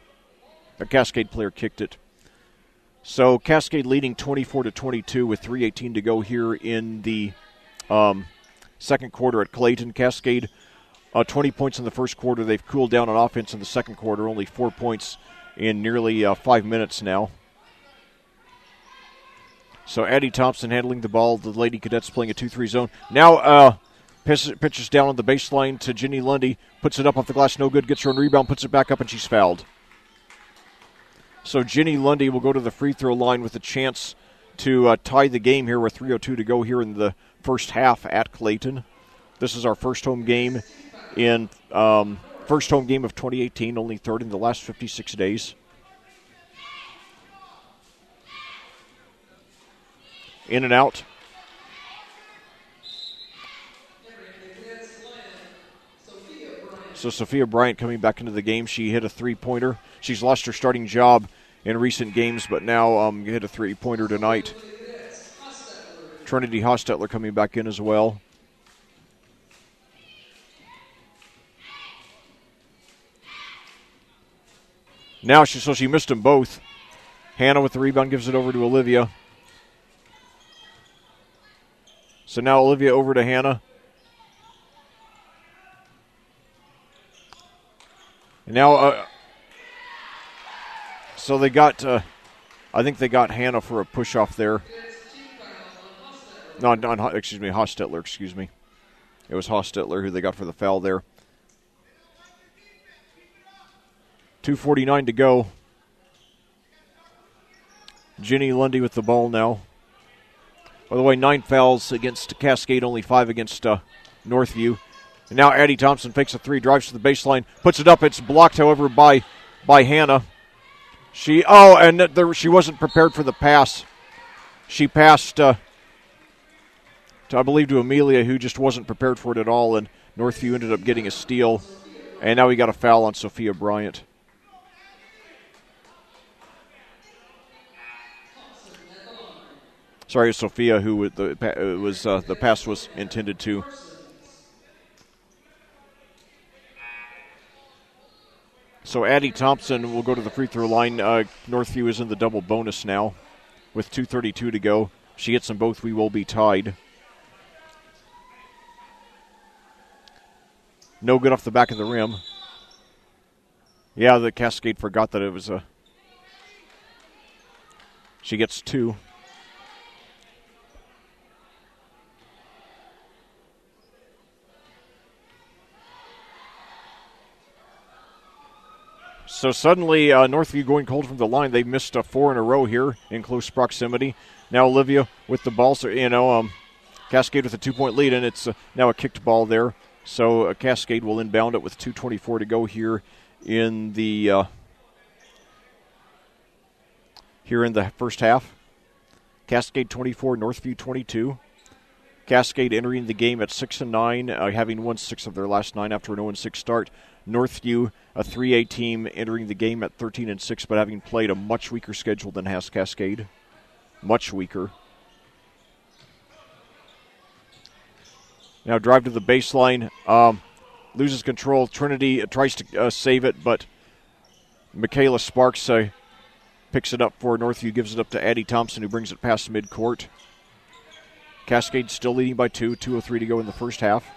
a Cascade player. Kicked it. So Cascade leading 24-22 with 3:18 to go here in the second quarter at Clayton. Cascade 20 points in the first quarter. They've cooled down on offense in the second quarter. Only 4 points in nearly 5 minutes now. So Addie Thompson handling the ball. The Lady Cadets playing a 2-3 zone. Now pitches down on the baseline to Ginny Lundy. Puts it up off the glass. No good. Gets her own rebound. Puts it back up, and she's fouled. So Ginny Lundy will go to the free throw line with a chance to tie the game here with 3:02 to go here in the first half at Clayton. This is our first home game in first home game of 2018, only third in the last 56 days. In and out. So Sophia Bryant coming back into the game. She hit a three-pointer. She's lost her starting job in recent games, but now hit a three-pointer tonight. Trinity Hostetler coming back in as well. Now she missed them both. Hannah with the rebound gives it over to Olivia. So now Olivia over to Hannah. And now, so they got, I think they got Hannah for a push-off there. No, excuse me, Hostetler, excuse me. It was Hostetler who they got for the foul there. 2:49 to go. Ginny Lundy with the ball now. By the way, 9 fouls against Cascade, only 5 against Northview. And now Addie Thompson fakes a 3, drives to the baseline, puts it up. It's blocked, however, by Hannah. She wasn't prepared for the pass. She passed, I believe, to Amelia, who just wasn't prepared for it at all, and Northview ended up getting a steal. And now we got a foul on Sophia Bryant. Sorry, Sophia, who the pass was intended to. So Addie Thompson will go to the free throw line. Northview is in the double bonus now with 2:32 to go. She hits them both. We will be tied. No good off the back of the rim. Yeah, the Cascade forgot that it was a... She gets 2. So suddenly, Northview going cold from the line. They missed 4 in a row here in close proximity. Now Olivia with the ball. So, Cascade with a 2-point lead, and it's now a kicked ball there. So Cascade will inbound it with 2:24 to go here in the first half. Cascade 24, Northview 22. Cascade entering the game at 6-9, having won 6 of their last 9 after an 0-6 start. Northview, a 3A team, entering the game at 13-6, but having played a much weaker schedule than has Cascade. Much weaker. Now drive to the baseline. Loses control. Trinity tries to save it, but Michaela Sparks picks it up for Northview, gives it up to Addie Thompson, who brings it past midcourt. Cascade still leading by 2, 2:03 to go in the first half.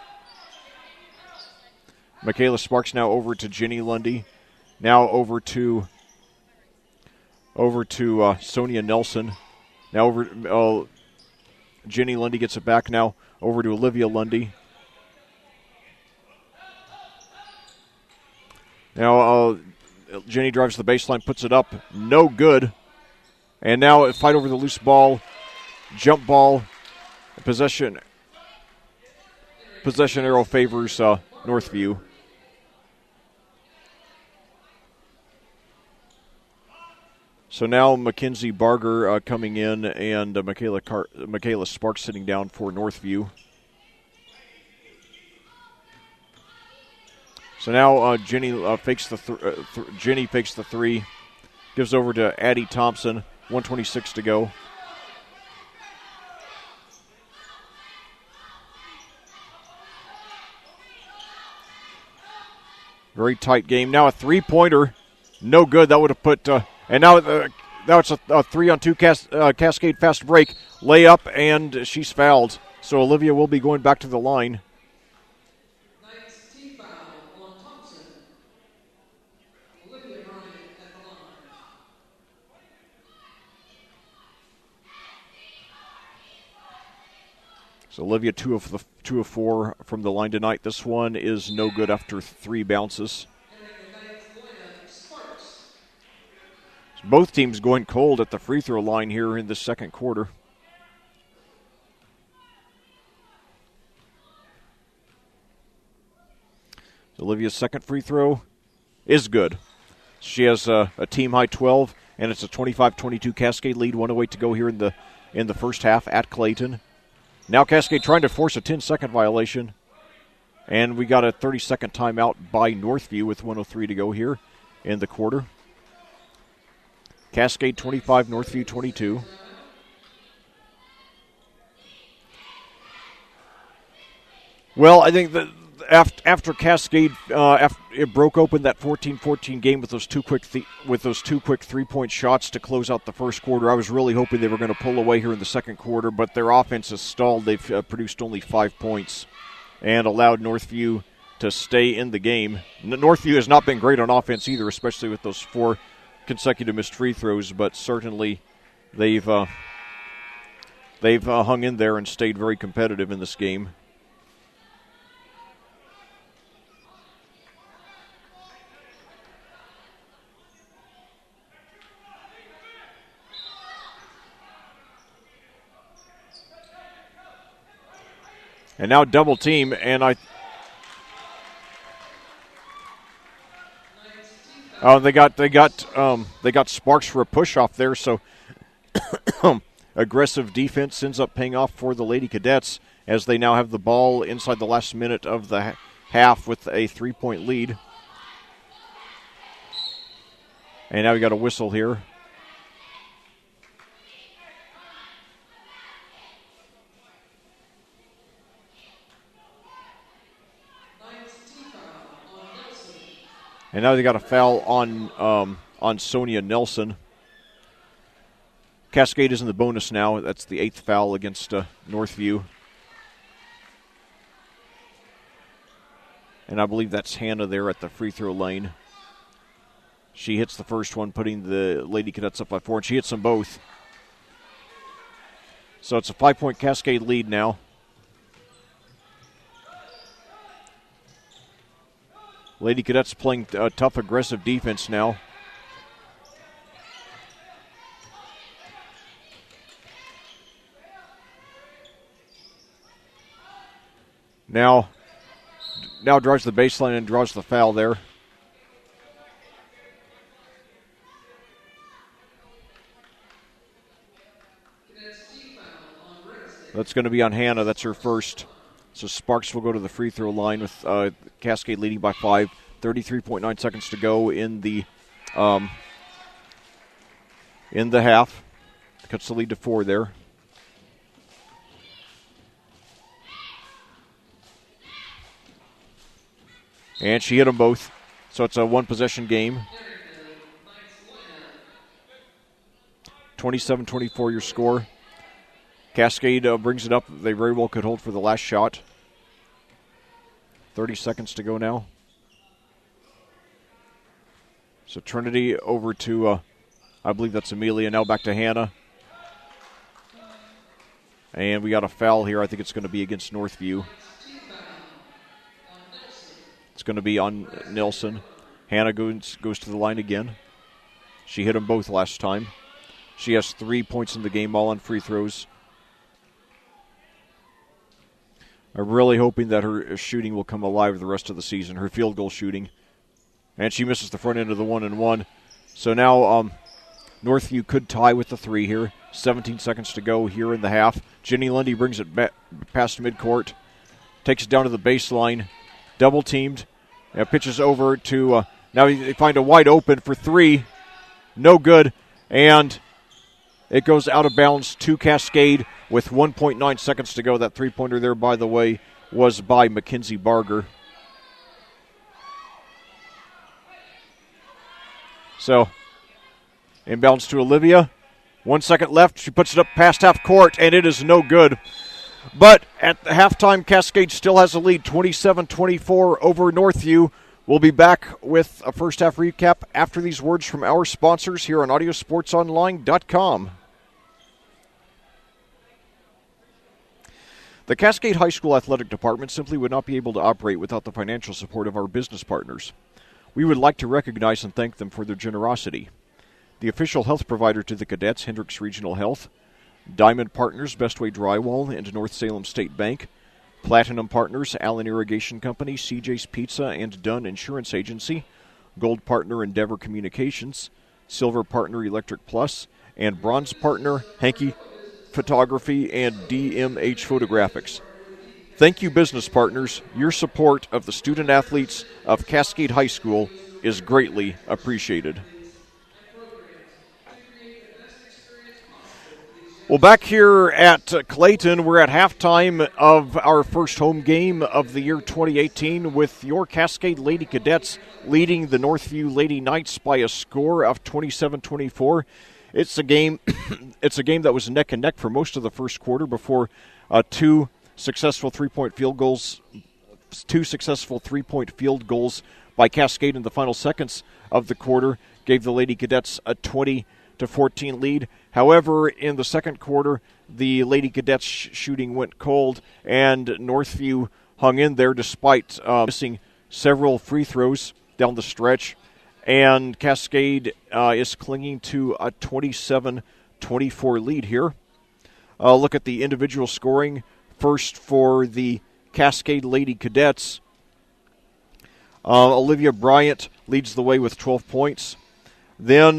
Michaela Sparks now over to Ginny Lundy. Now over to Sonia Nelson. Now over Ginny Lundy gets it back now over to Olivia Lundy. Now Jenny drives the baseline, puts it up, no good. And now a fight over the loose ball, jump ball, possession arrow favors Northview. So now Mackenzie Barger coming in, and Michaela Sparks sitting down for Northview. So now Jenny fakes the three, gives over to Addie Thompson. 1:26 to go. Very tight game. Now a three-pointer, no good. That would have put. And now it's a 3-on-2 Cascade fast break layup, and she's fouled. So Olivia will be going back to the line. So Olivia 2 of 4 from the line tonight. This one is no good after 3 bounces. So both teams going cold at the free throw line here in the second quarter. Olivia's second free throw is good. She has a team high 12, and it's a 25-22 Cascade lead. 1:08 to go here in the first half at Clayton. Now Cascade trying to force a 10-second violation. And we got a 30-second timeout by Northview with 1:03 to go here in the quarter. Cascade 25, Northview 22. Well, I think that after Cascade it broke open that 14-14 game with those two quick three-point shots to close out the first quarter, I was really hoping they were going to pull away here in the second quarter, but their offense has stalled. They've produced only 5 points and allowed Northview to stay in the game. Northview has not been great on offense either, especially with those 4 consecutive missed free throws, but certainly they've hung in there and stayed very competitive in this game. And now double team, and they got Sparks for a push off there. So aggressive defense ends up paying off for the Lady Cadets as they now have the ball inside the last minute of the half with a 3-point lead. And now we got a whistle here. And now they got a foul on Sonia Nelson. Cascade is in the bonus now. That's the 8th foul against Northview. And I believe that's Hannah there at the free throw lane. She hits the first one, putting the Lady Cadets up by 4, and she hits them both. So it's a 5-point Cascade lead now. Lady Cadets playing tough, aggressive defense now. Now drives the baseline and draws the foul there. That's going to be on Hannah. That's her first. So Sparks will go to the free throw line with Cascade leading by 5. 33.9 seconds to go in the half. Cuts the lead to 4 there. And she hit them both. So it's a one-possession game. 27-24 your score. Cascade brings it up. They very well could hold for the last shot. 30 seconds to go now. So Trinity over to, I believe that's Amelia. Now back to Hannah. And we got a foul here. I think it's going to be against Northview. It's going to be on Nelson. Hannah goes to the line again. She hit them both last time. She has 3 points in the game, all on free throws. I'm really hoping that her shooting will come alive the rest of the season, her field goal shooting. And she misses the front end of the 1-and-1. So now Northview could tie with the 3 here. 17 seconds to go here in the half. Jenny Lundy brings it back past midcourt. Takes it down to the baseline. Double teamed. Pitches over to, now they find a wide open for 3. No good. And it goes out of bounds to Cascade with 1.9 seconds to go. That three-pointer there, by the way, was by Mackenzie Barger. So, inbounds to Olivia. 1 second left. She puts it up past half court, and it is no good. But at the halftime, Cascade still has a lead, 27-24 over Northview. We'll be back with a first half recap after these words from our sponsors here on audiosportsonline.com. The Cascade High School Athletic Department simply would not be able to operate without the financial support of our business partners. We would like to recognize and thank them for their generosity. The official health provider to the cadets, Hendricks Regional Health, Diamond Partners, Bestway Drywall, and North Salem State Bank, Platinum Partners, Allen Irrigation Company, CJ's Pizza, and Dunn Insurance Agency, Gold Partner, Endeavor Communications, Silver Partner, Electric Plus, and Bronze Partner, Hankey Photography, and DMH Photographics. Thank you, business partners. Your support of the student athletes of Cascade High School is greatly appreciated. Well, back here at Clayton, we're at halftime of our first home game of the year 2018 with your Cascade Lady Cadets leading the Northview Lady Knights by a score of 27-24. It's a game that was neck and neck for most of the first quarter before two successful three-point field goals by Cascade in the final seconds of the quarter gave the Lady Cadets a 20-14 lead. However, in the second quarter, the Lady Cadets shooting went cold, and Northview hung in there despite missing several free throws down the stretch. And Cascade is clinging to a 27-24 lead here. Look at the individual scoring. First for the Cascade Lady Cadets, Olivia Bryant leads the way with 12 points. Then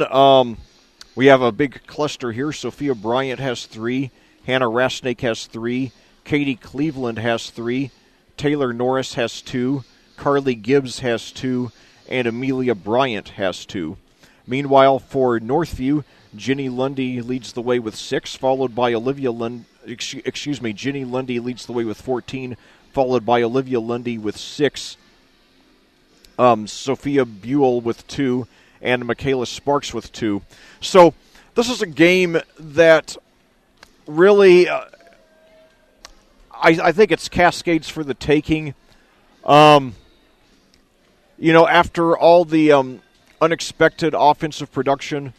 we have a big cluster here. Sophia Bryant has 3. Hannah Rasnake has 3. Katie Cleveland has 3. Taylor Norris has 2. Carly Gibbs has 2. And Amelia Bryant has 2. Meanwhile, for Northview, Jenny Lundy leads the way with 6, followed by Jenny Lundy leads the way with 14, followed by Olivia Lundy with 6. Sophia Buell with 2, and Michaela Sparks with 2. So this is a game that really, I think it's Cascades for the taking. After all the unexpected offensive production,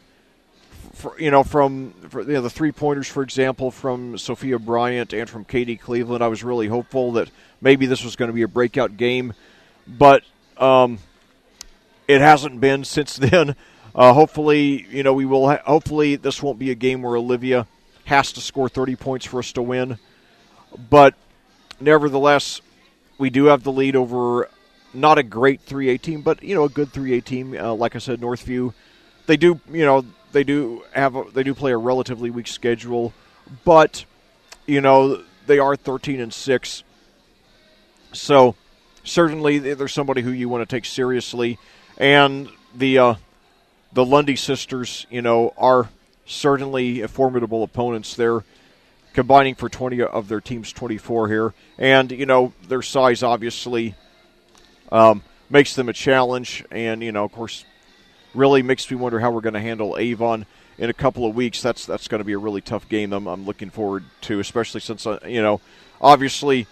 from the three-pointers, for example, from Sophia Bryant and from Katie Cleveland, I was really hopeful that maybe this was going to be a breakout game, but it hasn't been since then. Hopefully this won't be a game where Olivia has to score 30 points for us to win. But nevertheless, we do have the lead over not a great 3A team, but a good 3A team. Like I said, Northview, they do play a relatively weak schedule, but they are 13-6. So certainly they're somebody who you want to take seriously, and the Lundy sisters, are certainly formidable opponents. They're combining for 20 of their team's 24 here, and their size obviously makes them a challenge, and of course really makes me wonder how we're going to handle Avon in a couple of weeks. That's going to be a really tough game I'm looking forward to, especially since obviously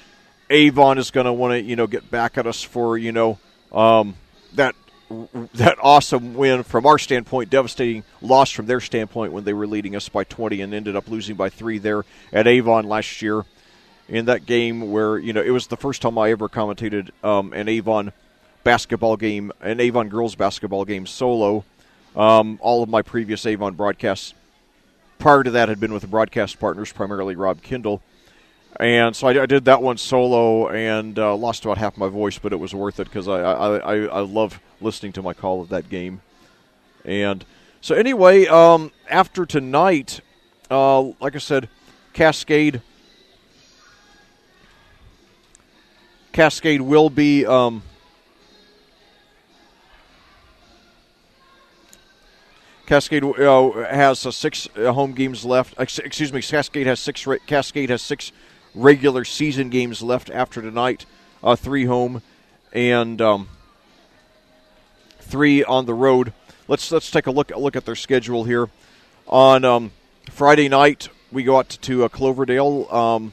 Avon is going to want to get back at us for that awesome win from our standpoint, devastating loss from their standpoint when they were leading us by 20 and ended up losing by 3 there at Avon last year in that game where, it was the first time I ever commentated an Avon basketball game, an Avon girls basketball game solo. All of my previous Avon broadcasts prior to that had been with broadcast partners, primarily Rob Kindle. And so I did that one solo and lost about half my voice, but it was worth it because I love listening to my call of that game. And so anyway, after tonight, like I said, Cascade will be Cascade has 6 home games left. Excuse me, Cascade has 6 regular season games left after tonight. 3 home and 3 on the road. Let's take a look at their schedule here. On Friday night, we go out to Cloverdale.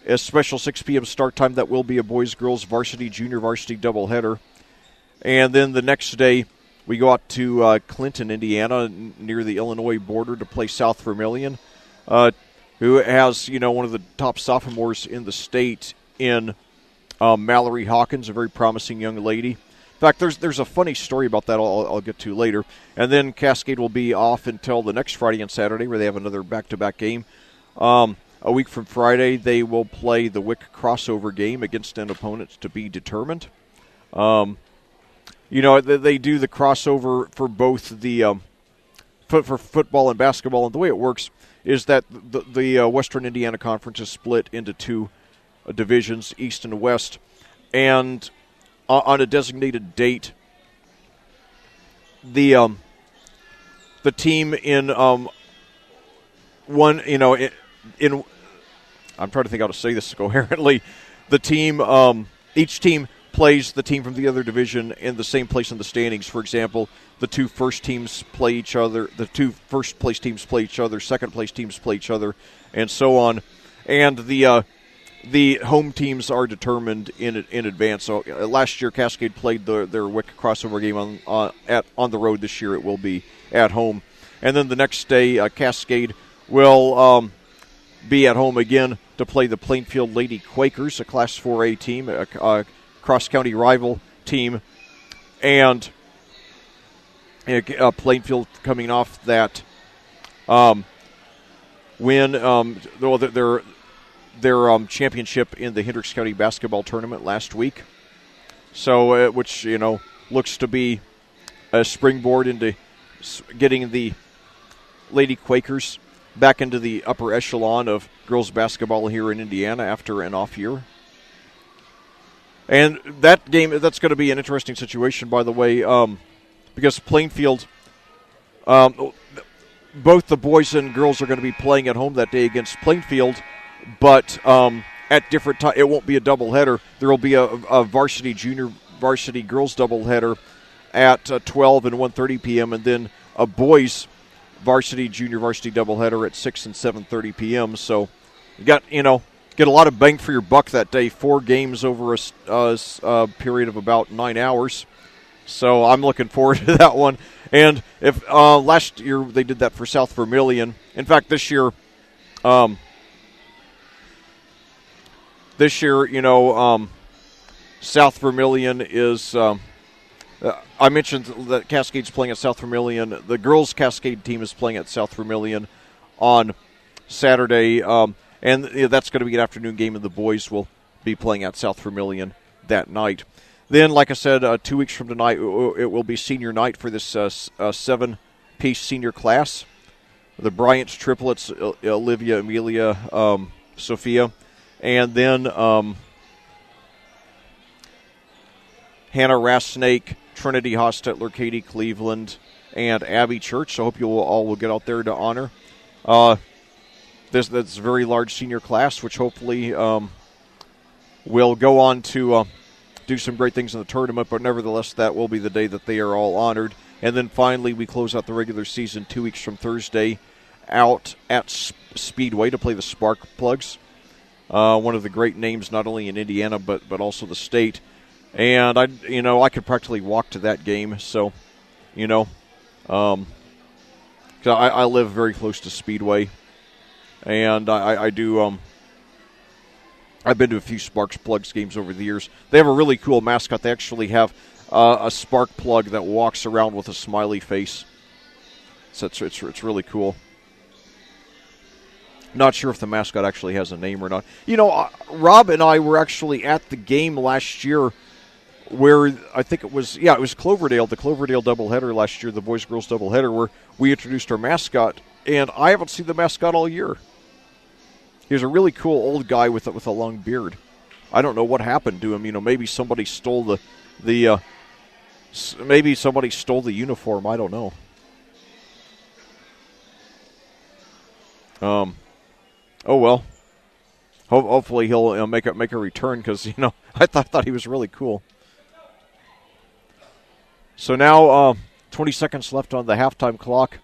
A special 6 p.m. start time. That will be a boys-girls varsity, junior varsity doubleheader. And then the next day, we go out to Clinton, Indiana, near the Illinois border to play South Vermilion, who has, one of the top sophomores in the state in Mallory Hawkins, a very promising young lady. In fact, there's a funny story about that I'll get to later. And then Cascade will be off until the next Friday and Saturday, where they have another back-to-back game. A week from Friday, they will play the WIC crossover game against an opponent to be determined. They do the crossover for both the for football and basketball, and the way it works is that the Western Indiana Conference is split into 2 divisions, East and West, and on a designated date, the team in one, in I'm trying to think how to say this coherently. The team, each team plays the team from the other division in the same place in the standings. For example, the 2 first teams play each other, the 2 first place teams play each other, second place teams play each other, and so on. And the home teams are determined in advance. So last year, Cascade played their WIC crossover game on the road. This year, it will be at home. And then the next day, Cascade will be at home again to play the Plainfield Lady Quakers, a Class 4A team, a cross-county rival team, and Plainfield coming off that win, their championship in the Hendricks County basketball tournament last week. So, which looks to be a springboard into getting the Lady Quakers back into the upper echelon of girls basketball here in Indiana after an off year. And that game, that's going to be an interesting situation, by the way, because Plainfield, both the boys and girls are going to be playing at home that day against Plainfield, but at different times. It won't be a doubleheader. There will be a varsity, junior varsity girls doubleheader at 12 and 1:30 p.m., and then a boys varsity, junior varsity doubleheader at 6 and 7:30 p.m. So you got, get a lot of bang for your buck that day. 4 games over a period of about 9 hours. So I'm looking forward to that one. And if last year they did that for South Vermilion. In fact, this year, South Vermilion is. I mentioned that Cascade's playing at South Vermilion. The girls' Cascade team is playing at South Vermilion on Saturday, and that's going to be an afternoon game, and the boys will be playing at South Vermilion that night. Then, like I said, 2 weeks from tonight, it will be senior night for this 7-piece senior class. The Bryant triplets, Olivia, Amelia, Sophia, and then Hannah Rasnake, Trinity Hostetler, Katie Cleveland, and Abby Church. So I hope you all will get out there to honor this very large senior class, which hopefully will go on to do some great things in the tournament. But nevertheless, that will be the day that they are all honored. And then finally, we close out the regular season 2 weeks from Thursday out at Speedway to play the Spark Plugs. One of the great names not only in Indiana but also the state. And I could practically walk to that game. So, 'cause I live very close to Speedway, and I do. I've been to a few Sparks Plugs games over the years. They have a really cool mascot. They actually have a spark plug that walks around with a smiley face. So it's really cool. Not sure if the mascot actually has a name or not. Rob and I were actually at the game last year where I think it was Cloverdale, the Cloverdale doubleheader last year, the boys-girls doubleheader, where we introduced our mascot, and I haven't seen the mascot all year. He was a really cool old guy with a long beard. I don't know what happened to him. Maybe somebody stole the uniform. I don't know. Oh well. Hopefully he'll make a return because I thought he was really cool. So now 20 seconds left on the halftime clock.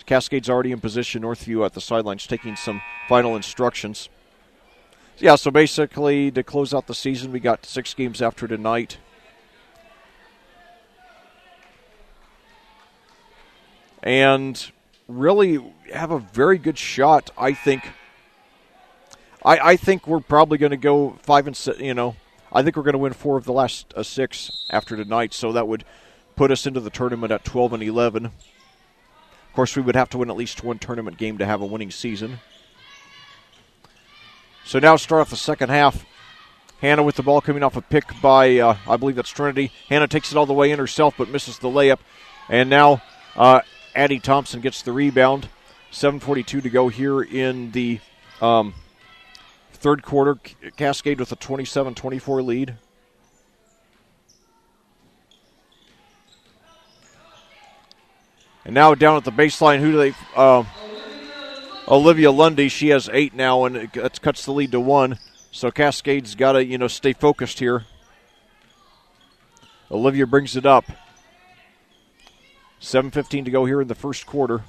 Cascade's already in position. Northview at the sidelines taking some final instructions. Yeah, so basically to close out the season, we got 6 games after tonight. And really have a very good shot, I think. I think we're probably going to go 5 and 6. I think we're going to win 4 of the last 6 after tonight, so that would put us into the tournament at 12 and 11. Of course, we would have to win at least one tournament game to have a winning season. So now start off the second half. Hannah with the ball coming off a pick by, I believe that's Trinity. Hannah takes it all the way in herself but misses the layup. And now Addie Thompson gets the rebound. 7:42 to go here in the third quarter. Cascade with a 27-24 lead. And now down at the baseline, who do they? Olivia Lundy. She has 8 now, and that cuts the lead to 1. So Cascade's got to, stay focused here. Olivia brings it up. 7:15 to go here in the first quarter.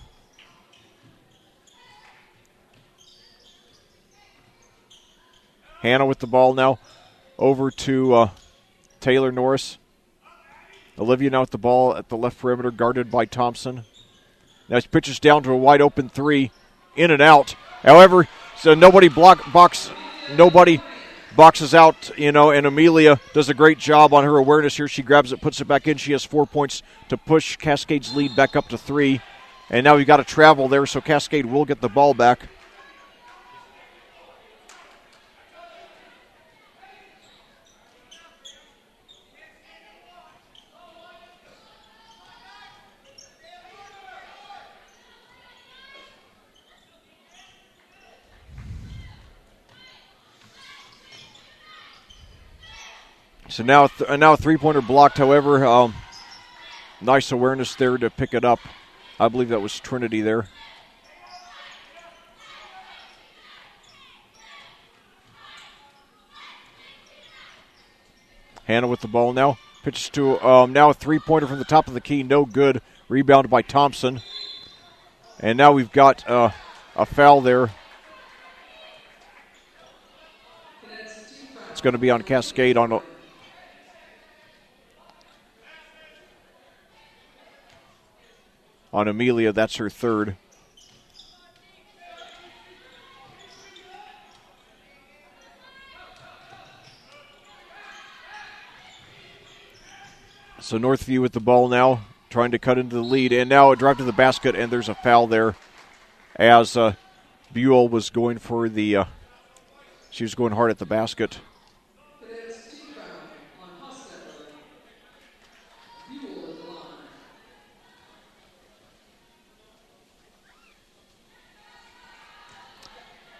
Hannah with the ball now. Over to Taylor Norris. Olivia now with the ball at the left perimeter, guarded by Thompson. Now she pitches down to a wide open 3, in and out. However, so nobody boxes out, and Amelia does a great job on her awareness here. She grabs it, puts it back in. She has 4 points to push Cascade's lead back up to 3. And now we've got to travel there, so Cascade will get the ball back. So now a three-pointer blocked. However, nice awareness there to pick it up. I believe that was Trinity there. Hannah with the ball now. Pitches to now a three-pointer from the top of the key. No good. Rebounded by Thompson. And now we've got a foul there. It's going to be on Cascade on Amelia. That's her third. So Northview with the ball now, trying to cut into the lead. And now a drive to the basket, and there's a foul there as Buell was going for the she was going hard at the basket.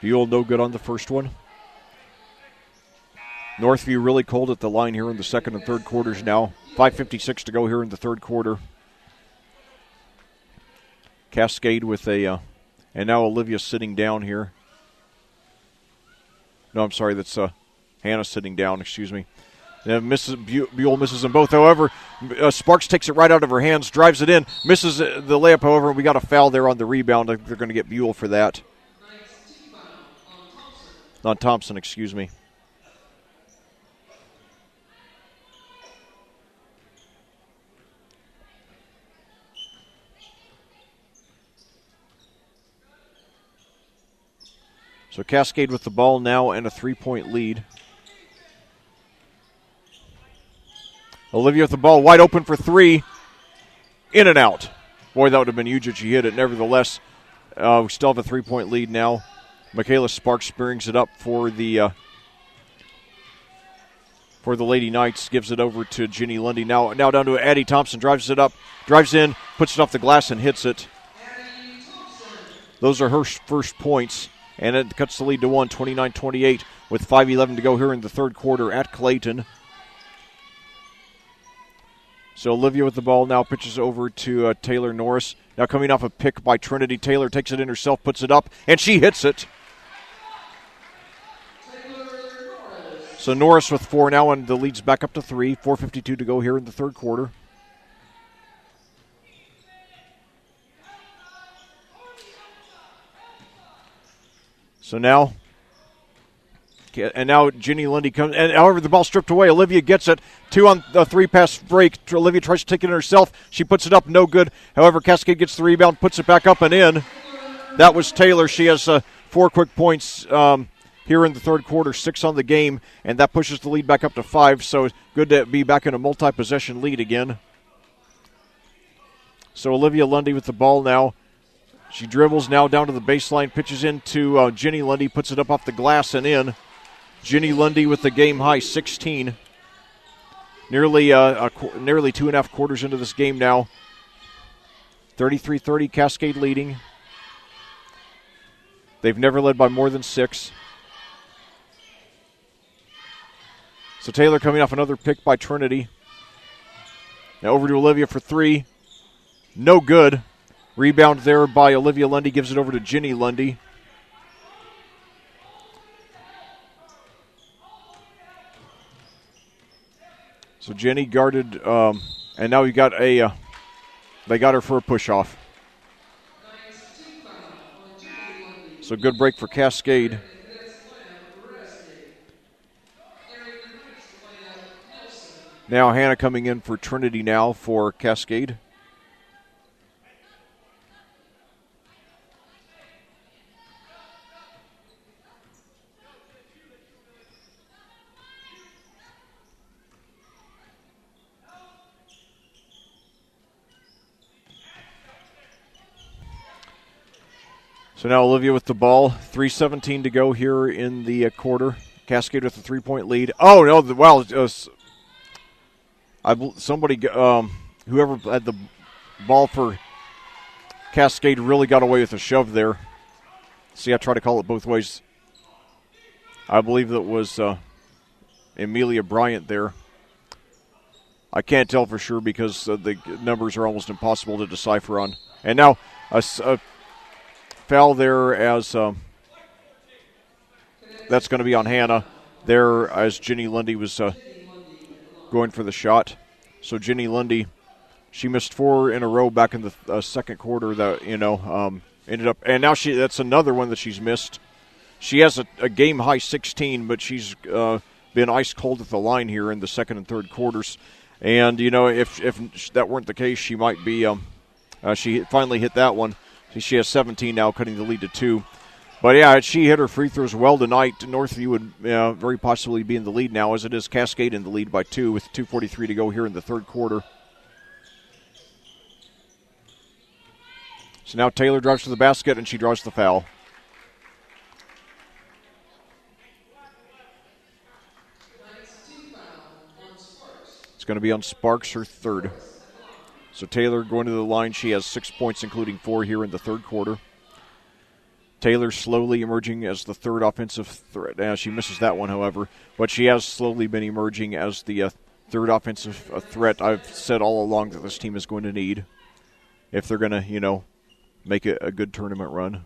Buell no good on the first one. Northview really cold at the line here in the second and third quarters now. 5:56 to go here in the third quarter. Cascade with a, and now Olivia sitting down here. No, I'm sorry, that's Hannah sitting down, excuse me. Buell misses them both. However, Sparks takes it right out of her hands, drives it in, misses the layup. However, we got a foul there on the rebound. They're going to get Buell for that. On Thompson, excuse me. So Cascade with the ball now and a 3-point lead. Olivia with the ball wide open for three. In and out. Boy, that would have been huge if she hit it. Nevertheless, we still have a 3-point lead now. Michaela Sparks brings it up for the Lady Knights. Gives it over to Ginny Lundy. Now down to Addie Thompson. Drives it up. Drives in. Puts it off the glass and hits it. Those are her first points. And it cuts the lead to 29-28 with 5:11 to go here in the third quarter at Clayton. So Olivia with the ball now pitches over to Taylor Norris. Now coming off a pick by Trinity. Taylor takes it in herself, puts it up, and she hits it. So Norris with 4 now, and the lead's back up to 3. 4:52 to go here in the third quarter. So now, and now Ginny Lundy comes, and however the ball stripped away. Olivia gets it. 2 on the 3-pass break. Olivia tries to take it in herself. She puts it up, no good. However, Cascade gets the rebound, puts it back up and in. That was Taylor. She has 4 quick points here in the third quarter, 6 on the game, and that pushes the lead back up to 5. So it's good to be back in a multi-possession lead again. So Olivia Lundy with the ball now. She dribbles now down to the baseline, pitches into Ginny Lundy, puts it up off the glass and in. Ginny Lundy with the game high 16. Nearly 2.5 quarters into this game now. 33-30, Cascade leading. They've never led by more than 6. So Taylor coming off another pick by Trinity. Now over to Olivia for 3. No good. Rebound there by Olivia Lundy, gives it over to Ginny Lundy. So Ginny guarded, and now we got they got her for a push-off. So good break for Cascade. Now Hannah coming in for Trinity now for Cascade. So now Olivia with the ball. 3:17 to go here in the quarter. Cascade with a 3-point lead. Oh, no. Somebody, whoever had the ball for Cascade really got away with a shove there. See, I try to call it both ways. I believe that was Amelia Bryant there. I can't tell for sure because the numbers are almost impossible to decipher on. And now a foul there as that's going to be on Hannah there as Ginny Lundy was going for the shot. So Ginny Lundy, she missed 4 in a row back in the second quarter that, ended up, and now that's another one that she's missed. She has a game high 16, but she's been ice cold at the line here in the second and third quarters. And, if that weren't the case, she might be, she finally hit that one. She has 17 now, cutting the lead to 2. But, yeah, she hit her free throws well tonight. Northview would very possibly be in the lead now, as it is Cascade in the lead by 2 with 2:43 to go here in the third quarter. So now Taylor drives to the basket, and she draws the foul. It's going to be on Sparks, her third. So Taylor going to the line. She has 6 points, including 4 here in the third quarter. Taylor slowly emerging as the third offensive threat. She misses that one, however. But she has slowly been emerging as the third offensive threat I've said all along that this team is going to need if they're going to, make it a good tournament run.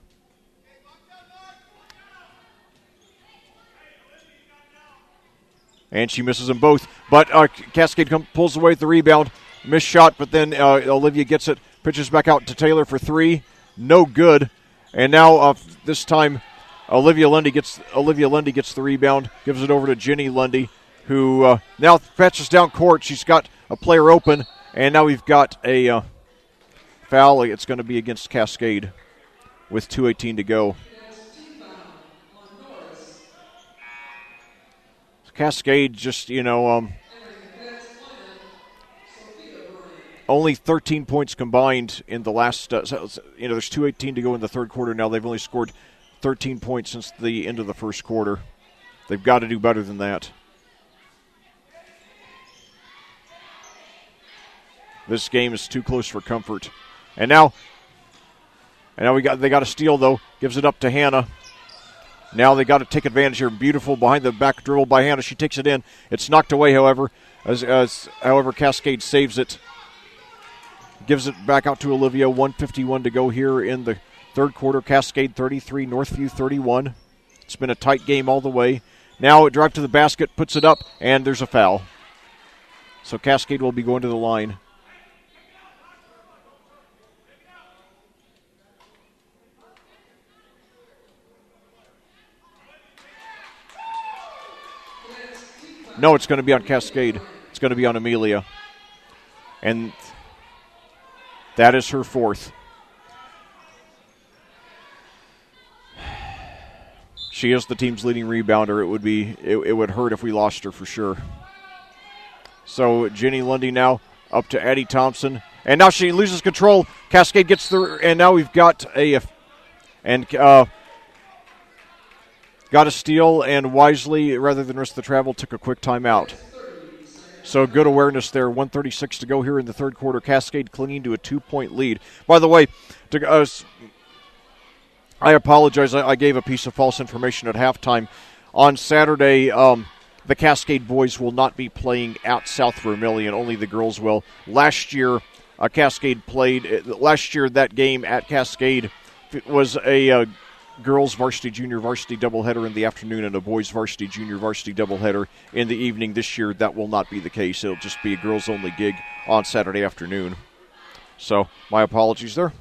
And she misses them both. But Cascade pulls away with the rebound. Missed shot, but then Olivia gets it. Pitches back out to Taylor for 3. No good. And now this time Olivia Lundy gets the rebound. Gives it over to Ginny Lundy, who now fetches down court. She's got a player open. And now we've got a foul. It's going to be against Cascade with 2:18 to go. Cascade just, only 13 points combined in the last, there's 2:18 to go in the third quarter now. They've only scored 13 points since the end of the first quarter. They've got to do better than that. This game is too close for comfort. And now they got a steal, though. Gives it up to Hannah. Now they got to take advantage here. Beautiful behind the back dribble by Hannah. She takes it in. It's knocked away, however. However, Cascade saves it. Gives it back out to Olivia. 1:51 to go here in the third quarter. Cascade 33, Northview 31. It's been a tight game all the way. Now it drives to the basket, puts it up, and there's a foul. So Cascade will be going to the line. No, it's going to be on Cascade. It's going to be on Amelia. And that is her fourth. She is the team's leading rebounder. It would hurt if we lost her for sure. So Jenny Lundy now up to Addie Thompson. And now she loses control. Cascade gets through, and now we've got got a steal, and wisely, rather than risk the travel, took a quick timeout. So good awareness there. 1:36 to go here in the third quarter. Cascade clinging to a 2-point lead. By the way, I apologize. I gave a piece of false information at halftime. On Saturday, the Cascade boys will not be playing at South Vermilion. Only the girls will. Last year, Cascade played. Last year, that game at Cascade was a girls varsity, junior varsity doubleheader in the afternoon and a boys varsity, junior varsity doubleheader in the evening. This year, that will not be the case. It'll just be a girls-only gig on Saturday afternoon. So, my apologies there.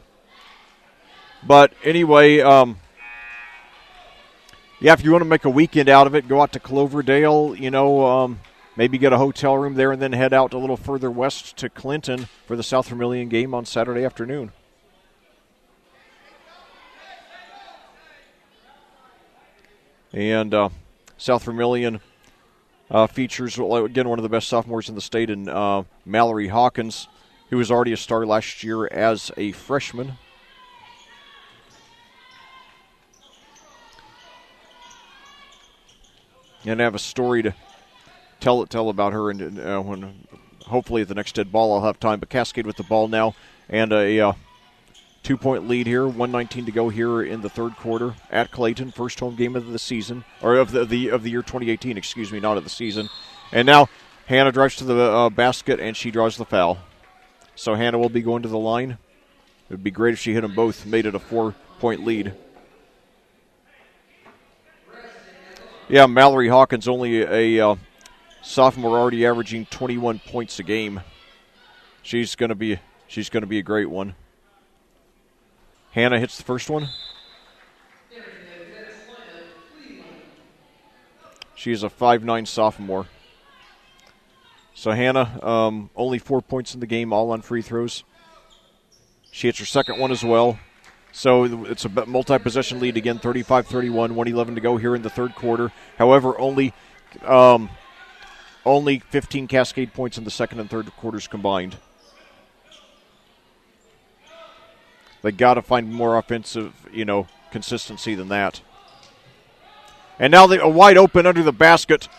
But anyway, if you want to make a weekend out of it, go out to Cloverdale, maybe get a hotel room there and then head out a little further west to Clinton for the South Vermilion game on Saturday afternoon. And South Vermilion features, again, one of the best sophomores in the state, in Mallory Hawkins, who was already a star last year as a freshman. And I have a story to tell about her, and when hopefully at the next dead ball I'll have time. But Cascade with the ball now, and a 2-point lead here. 1:19 to go here in the third quarter at Clayton. First home game of the season, or of the year 2018. Excuse me, not of the season. And now Hannah drives to the basket, and she draws the foul. So Hannah will be going to the line. It would be great if she hit them both, made it a 4-point lead. Yeah, Mallory Hawkins, only a sophomore, already averaging 21 points a game. She's going to be a great one. Hannah hits the first one. She is a 5'9" sophomore. So Hannah, only 4 points in the game, all on free throws. She hits her second one as well. So it's a multi-possession lead again, 35-31, 1:11 to go here in the third quarter. However, only 15 Cascade points in the second and third quarters combined. They got to find more offensive, consistency than that. And now a wide open under the basket.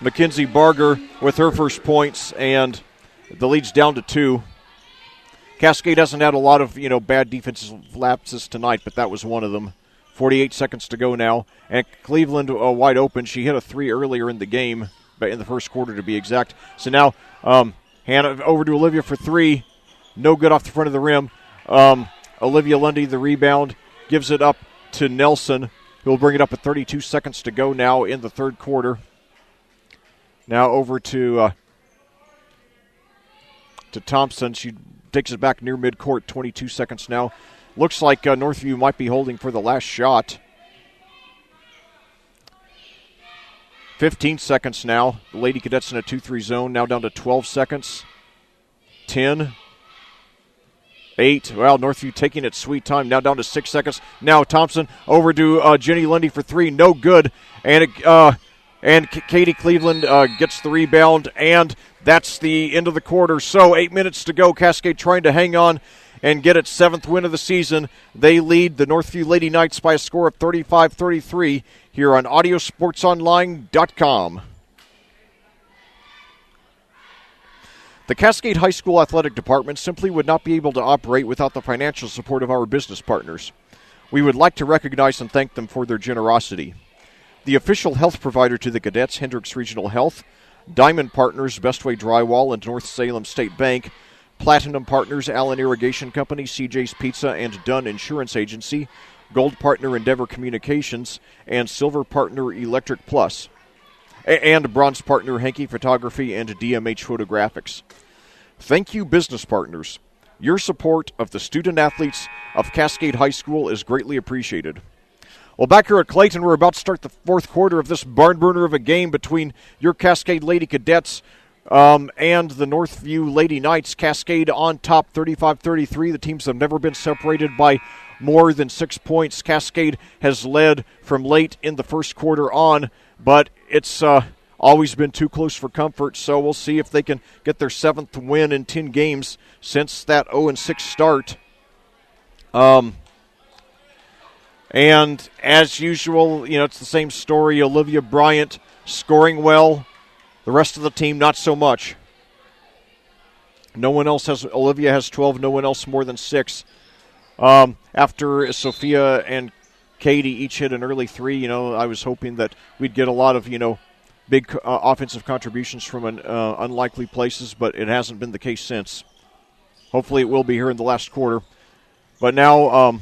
Mackenzie Barger with her first points, and the lead's down to 2. Cascade hasn't had a lot of, bad defensive lapses tonight, but that was one of them. 48 seconds to go now. And Cleveland wide open. She hit a 3 earlier in the game, but in the first quarter to be exact. So now Hannah over to Olivia for 3. No good off the front of the rim. Olivia Lundy, the rebound, gives it up to Nelson, who will bring it up at 32 seconds to go now in the third quarter. Now over to Thompson. She takes it back near midcourt, 22 seconds now. Looks like Northview might be holding for the last shot. 15 seconds now. The Lady Cadets in a 2-3 zone, now down to 12 seconds. 10. 8. Well, Northview taking its sweet time, now down to 6 seconds. Now Thompson over to Jenny Lundy for 3. No good. And And Katie Cleveland gets the rebound, and that's the end of the quarter. So 8 minutes to go. Cascade trying to hang on and get its 7th win of the season. They lead the Northview Lady Knights by a score of 35-33 here on AudioSportsOnline.com. The Cascade High School Athletic Department simply would not be able to operate without the financial support of our business partners. We would like to recognize and thank them for their generosity. The official health provider to the Cadets, Hendricks Regional Health, Diamond Partners, Bestway Drywall, and North Salem State Bank, Platinum Partners, Allen Irrigation Company, CJ's Pizza, and Dunn Insurance Agency, Gold Partner Endeavor Communications, and Silver Partner Electric Plus, and Bronze Partner Henke Photography and DMH Photographics. Thank you, business partners. Your support of the student-athletes of Cascade High School is greatly appreciated. Well, back here at Clayton, we're about to start the 4th quarter of this barn burner of a game between your Cascade Lady Cadets and the Northview Lady Knights. Cascade on top, 35-33. The teams have never been separated by more than 6 points. Cascade has led from late in the first quarter on, but it's always been too close for comfort, so we'll see if they can get their 7th win in 10 games since that 0-6 start. And as usual, it's the same story. Olivia Bryant scoring well. The rest of the team, not so much. No one else has. Olivia has 12. No one else more than 6. After Sophia and Katie each hit an early 3, I was hoping that we'd get a lot of, big offensive contributions from unlikely places, but it hasn't been the case since. Hopefully it will be here in the last quarter. But now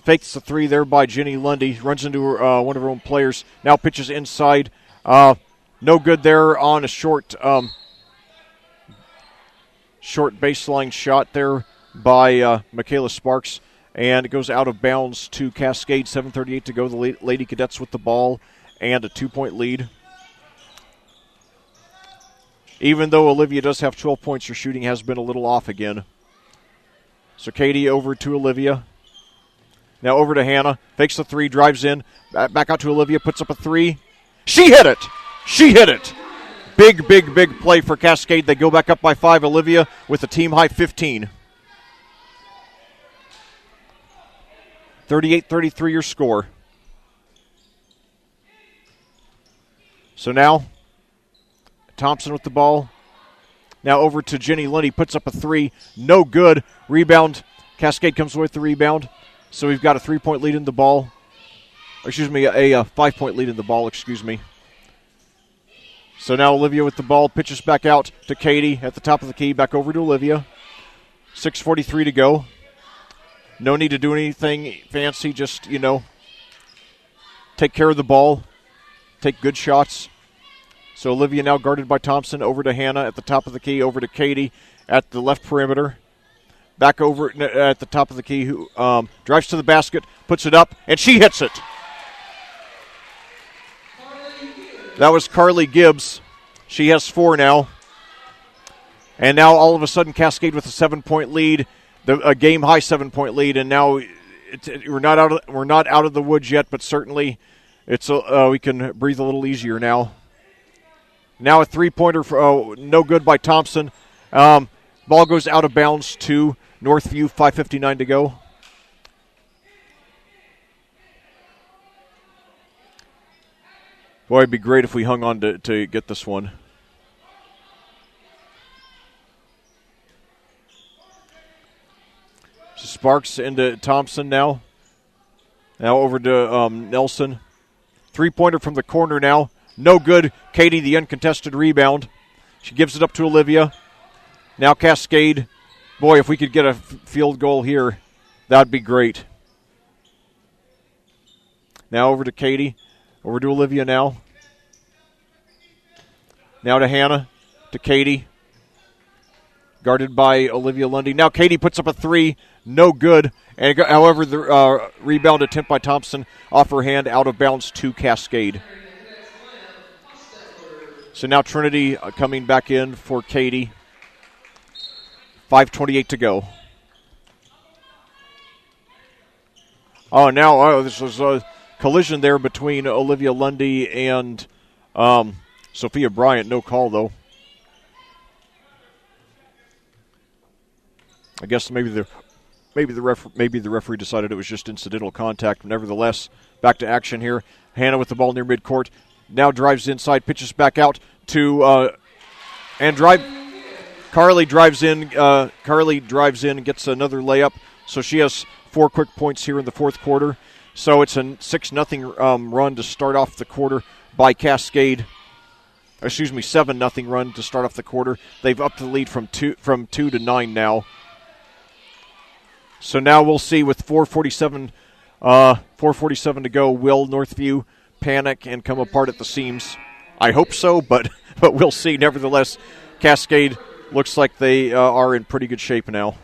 fakes the 3 there by Jenny Lundy. Runs into one of her own players. Now pitches inside. No good there on a short baseline shot there by Michaela Sparks. And it goes out of bounds to Cascade. 7:38 to go. The Lady Cadets with the ball and a 2-point lead. Even though Olivia does have 12 points, her shooting has been a little off again. So Katie over to Olivia. Now over to Hannah. Fakes the 3, drives in. Back out to Olivia, puts up a 3. She hit it! She hit it! Big, big, big play for Cascade. They go back up by 5. Olivia with a team-high 15. 38-33 your score. So now, Thompson with the ball. Now over to Jenny Lundy, puts up a 3. No good. Rebound. Cascade comes away with the rebound. So we've got a 3-point lead in the ball. Excuse me, a 5-point lead in the ball, So now Olivia with the ball, pitches back out to Katie at the top of the key, back over to Olivia. 6:43 to go. No need to do anything fancy, just, take care of the ball, take good shots. So Olivia now guarded by Thompson, over to Hannah at the top of the key, over to Katie at the left perimeter. Back over at the top of the key, who drives to the basket, puts it up, and she hits it. That was Carly Gibbs. She has 4 now. And now all of a sudden Cascade with a 7-point lead, a game-high 7-point lead, and now we're not out of the woods yet, but certainly we can breathe a little easier now. Now a 3-pointer, no good by Thompson. Ball goes out of bounds to Northview, 5:59 to go. Boy, it'd be great if we hung on to get this one. So Sparks into Thompson now. Now over to Nelson. 3-pointer from the corner now. No good. Katie, the uncontested rebound. She gives it up to Olivia. Now Cascade. Boy, if we could get a field goal here, that'd be great. Now over to Katie. Over to Olivia now. Now to Hannah. To Katie. Guarded by Olivia Lundy. Now Katie puts up a 3. No good. And however, the rebound attempt by Thompson off her hand, out of bounds to Cascade. So now Trinity coming back in for Katie. 5:28 to go. Oh, now this was collision there between Olivia Lundy and Sophia Bryant. No call, though. I guess maybe the referee decided it was just incidental contact. Nevertheless, back to action here. Hannah with the ball near midcourt. Now drives inside, pitches back out to Carly drives in. Carly drives in and gets another layup. So she has 4 quick points here in the fourth quarter. So it's a 6-0 run to start off the quarter by Cascade. 7-0 run to start off the quarter. They've upped the lead from 2 to 9 now. So now we'll see with 4:47 to go. Will Northview panic and come apart at the seams? I hope so, but we'll see. Nevertheless, Cascade looks like they are in pretty good shape now.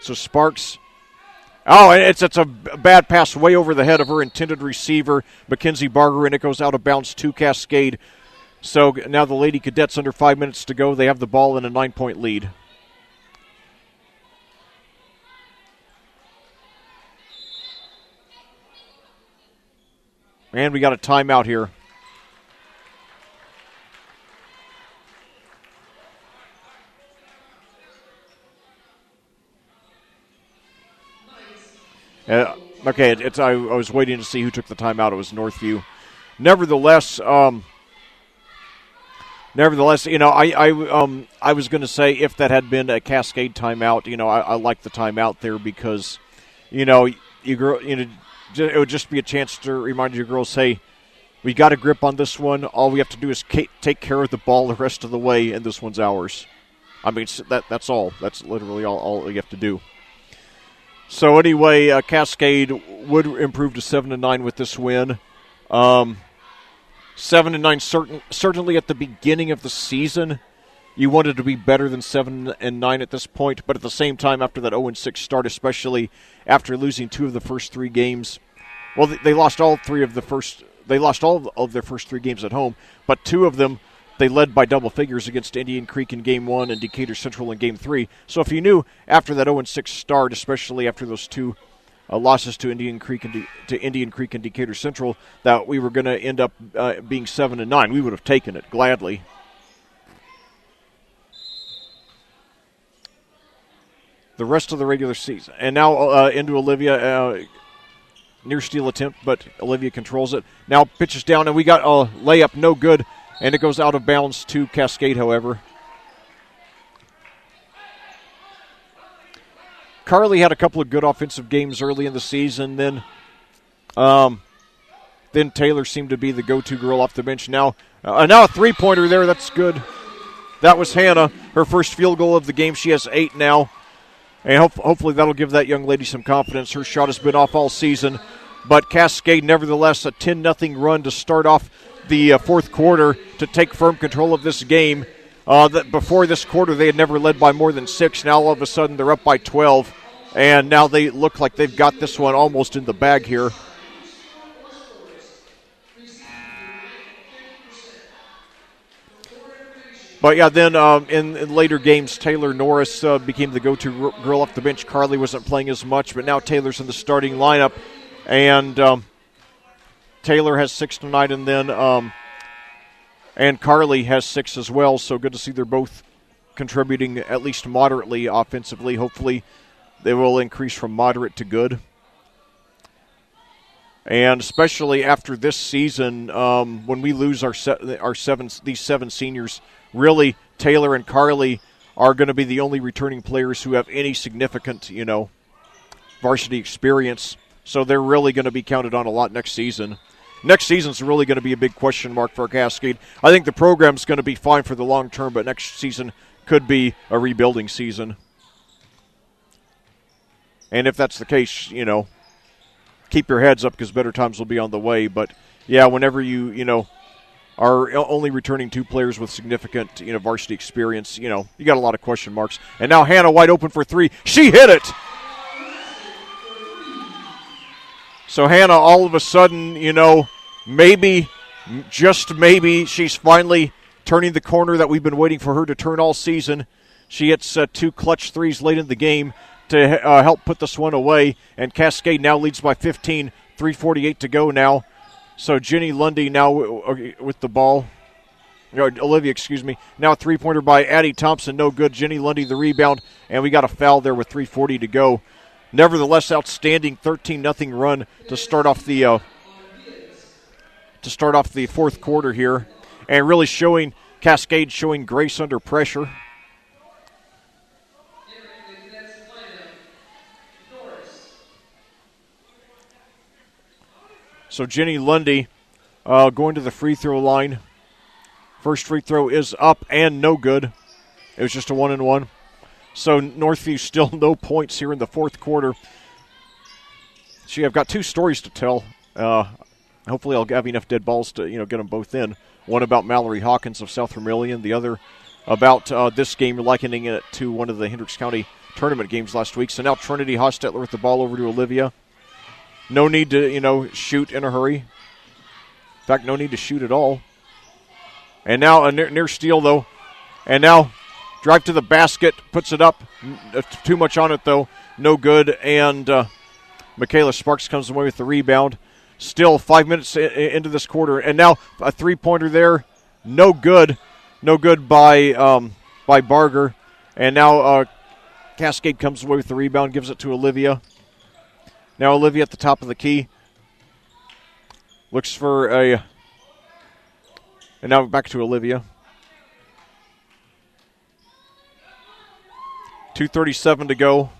So Sparks. Oh, it's a bad pass way over the head of her intended receiver, Mackenzie Barger, and it goes out of bounds to Cascade. So now the Lady Cadets under 5 minutes to go. They have the ball in a 9-point lead. And we got a timeout here. Okay, I was waiting to see who took the timeout. It was Northview. Nevertheless, I was going to say if that had been a Cascade timeout, I like the timeout there because, it would just be a chance to remind your girls, hey, we got a grip on this one. All we have to do is take care of the ball the rest of the way, and this one's ours. I mean, that's all. That's literally all you have to do. So anyway, Cascade would improve to 7-9 with this win. 7-9 certainly at the beginning of the season. You wanted to be better than 7-9 at this point, but at the same time, after that 0-6 start, especially after losing 2 of the first 3 games, well, they lost all of their first 3 games at home, but 2 of them they led by double figures against Indian Creek in Game 1 and Decatur Central in Game 3. So if you knew after that 0-6 start, especially after those 2 losses to Indian Creek and Decatur Central, that we were going to end up being 7-9, we would have taken it gladly. The rest of the regular season. And now into Olivia. Near steal attempt, but Olivia controls it. Now pitches down, and we got a layup, no good. And it goes out of bounds to Cascade, however. Carly had a couple of good offensive games early in the season. Then Taylor seemed to be the go-to girl off the bench. Now a three-pointer there. That's good. That was Hannah. Her first field goal of the game. She has 8 now. And hopefully that'll give that young lady some confidence. Her shot has been off all season. But Cascade, nevertheless, a 10-0 run to start off the fourth quarter to take firm control of this game. Before this quarter, they had never led by more than 6. Now all of a sudden they're up by 12. And now they look like they've got this one almost in the bag here. But yeah, then in later games, Taylor Norris became the go-to girl off the bench. Carly wasn't playing as much, but now Taylor's in the starting lineup. And Taylor has 6 tonight, and then and Carly has 6 as well. So good to see they're both contributing at least moderately offensively. Hopefully they will increase from moderate to good. And especially after this season, when we lose these 7 seniors, really Taylor and Carly are going to be the only returning players who have any significant, varsity experience. So they're really going to be counted on a lot next season. Next season's really going to be a big question mark for Cascade. I think the program's going to be fine for the long term, but next season could be a rebuilding season. And if that's the case, keep your heads up because better times will be on the way. But, yeah, whenever you are only returning 2 players with significant, varsity experience, you got a lot of question marks. And now Hannah wide open for 3. She hit it! So Hannah, all of a sudden, maybe, just maybe, she's finally turning the corner that we've been waiting for her to turn all season. She hits 2 clutch threes late in the game to help put this one away. And Cascade now leads by 15, 3:48 to go now. So Jenny Lundy now with the ball. Olivia, excuse me. Now a three-pointer by Addie Thompson, no good. Jenny Lundy the rebound, and we got a foul there with 3:40 to go. Nevertheless, outstanding 13-0 run to start off the fourth quarter here, and really showing Cascade showing grace under pressure. So Jenny Lundy going to the free throw line. First free throw is up and no good. It was just a 1-and-1. So Northview still no points here in the fourth quarter. I've got two stories to tell. Hopefully I'll have enough dead balls to get them both in. One about Mallory Hawkins of South Vermilion. The other about this game, likening it to one of the Hendricks County tournament games last week. So now Trinity Hostetler with the ball over to Olivia. No need to shoot in a hurry. In fact, no need to shoot at all. And now a near steal, though. And now drive to the basket, puts it up. Too much on it, though. No good. And Michaela Sparks comes away with the rebound. Still 5 minutes into this quarter. And now a three-pointer there. No good. No good by Barger. And now Cascade comes away with the rebound, gives it to Olivia. Now Olivia at the top of the key. Looks for a... And now back to Olivia. 2:37 to go.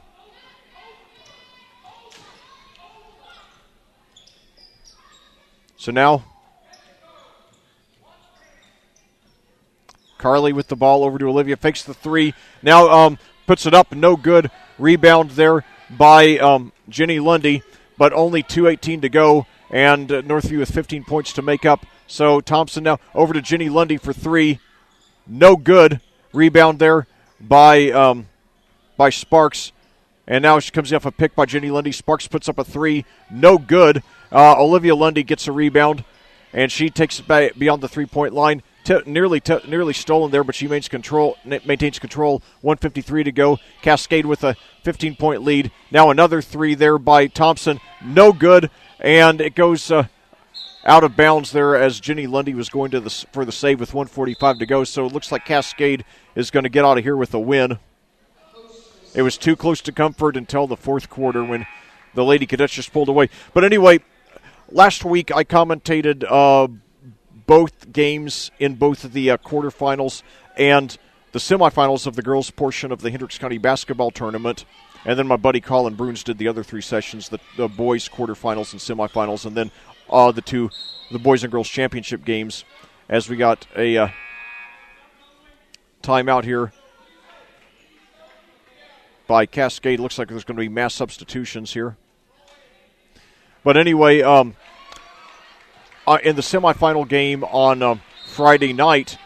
So now Carly with the ball over to Olivia. Fakes the three. Now puts it up. No good. Rebound there by Jenny Lundy. But only 2:18 to go. And Northview with 15 points to make up. So Thompson now over to Jenny Lundy for three. No good. Rebound there by Sparks. And now she comes off a pick by Jenny Lundy. Sparks puts up a three. No good. Olivia Lundy gets a rebound. And she takes it back beyond the three-point line. Nearly stolen there, but she maintains control. 1:53 to go. Cascade with a 15-point lead. Now another three there by Thompson. No good. And it goes... out of bounds there as Jenny Lundy was going to for the save with 1:45 to go. So it looks like Cascade is going to get out of here with a win. It was too close to comfort until the fourth quarter when the Lady Cadets just pulled away. But anyway, last week I commentated both games in both of the quarterfinals and the semifinals of the girls' portion of the Hendricks County basketball tournament. And then my buddy Colin Bruns did the other three sessions, the boys' quarterfinals and semifinals, and then the boys and girls championship games, as we got a timeout here by Cascade. Looks like there's going to be mass substitutions here. But anyway, in the semifinal game on Friday night,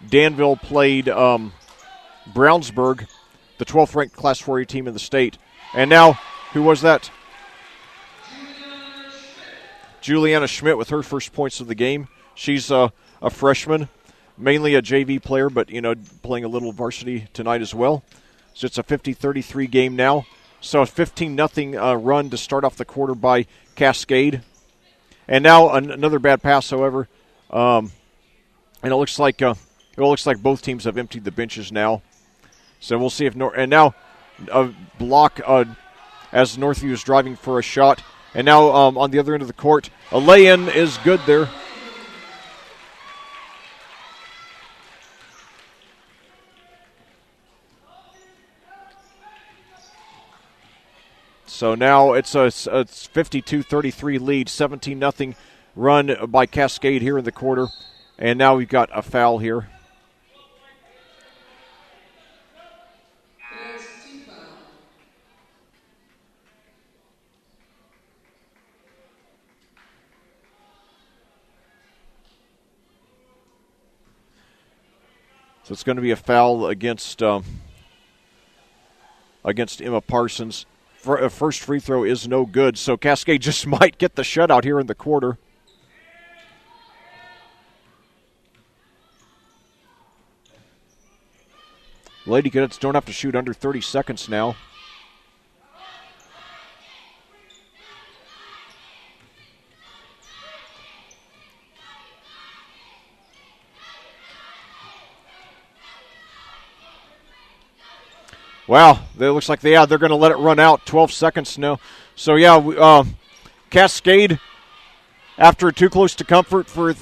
Danville played Brownsburg, the 12th ranked Class 4A team in the state. And now, who was that? Juliana Schmidt with her first points of the game. She's a freshman, mainly a JV player, but, playing a little varsity tonight as well. So it's a 50-33 game now. So a 15-0 run to start off the quarter by Cascade. And now another bad pass, however. And it looks like both teams have emptied the benches now. So we'll see if and now a block as Northview is driving for a shot. And now on the other end of the court, a lay-in is good there. So now it's a 52-33 lead, 17-0 run by Cascade here in the quarter. And now we've got a foul here. So it's going to be a foul against Emma Parsons. First free throw is no good, so Cascade just might get the shutout here in the quarter. Lady Cadets don't have to shoot under 30 seconds now. Wow, it looks like they're going to let it run out. 12 seconds now. So Cascade, after too close to comfort for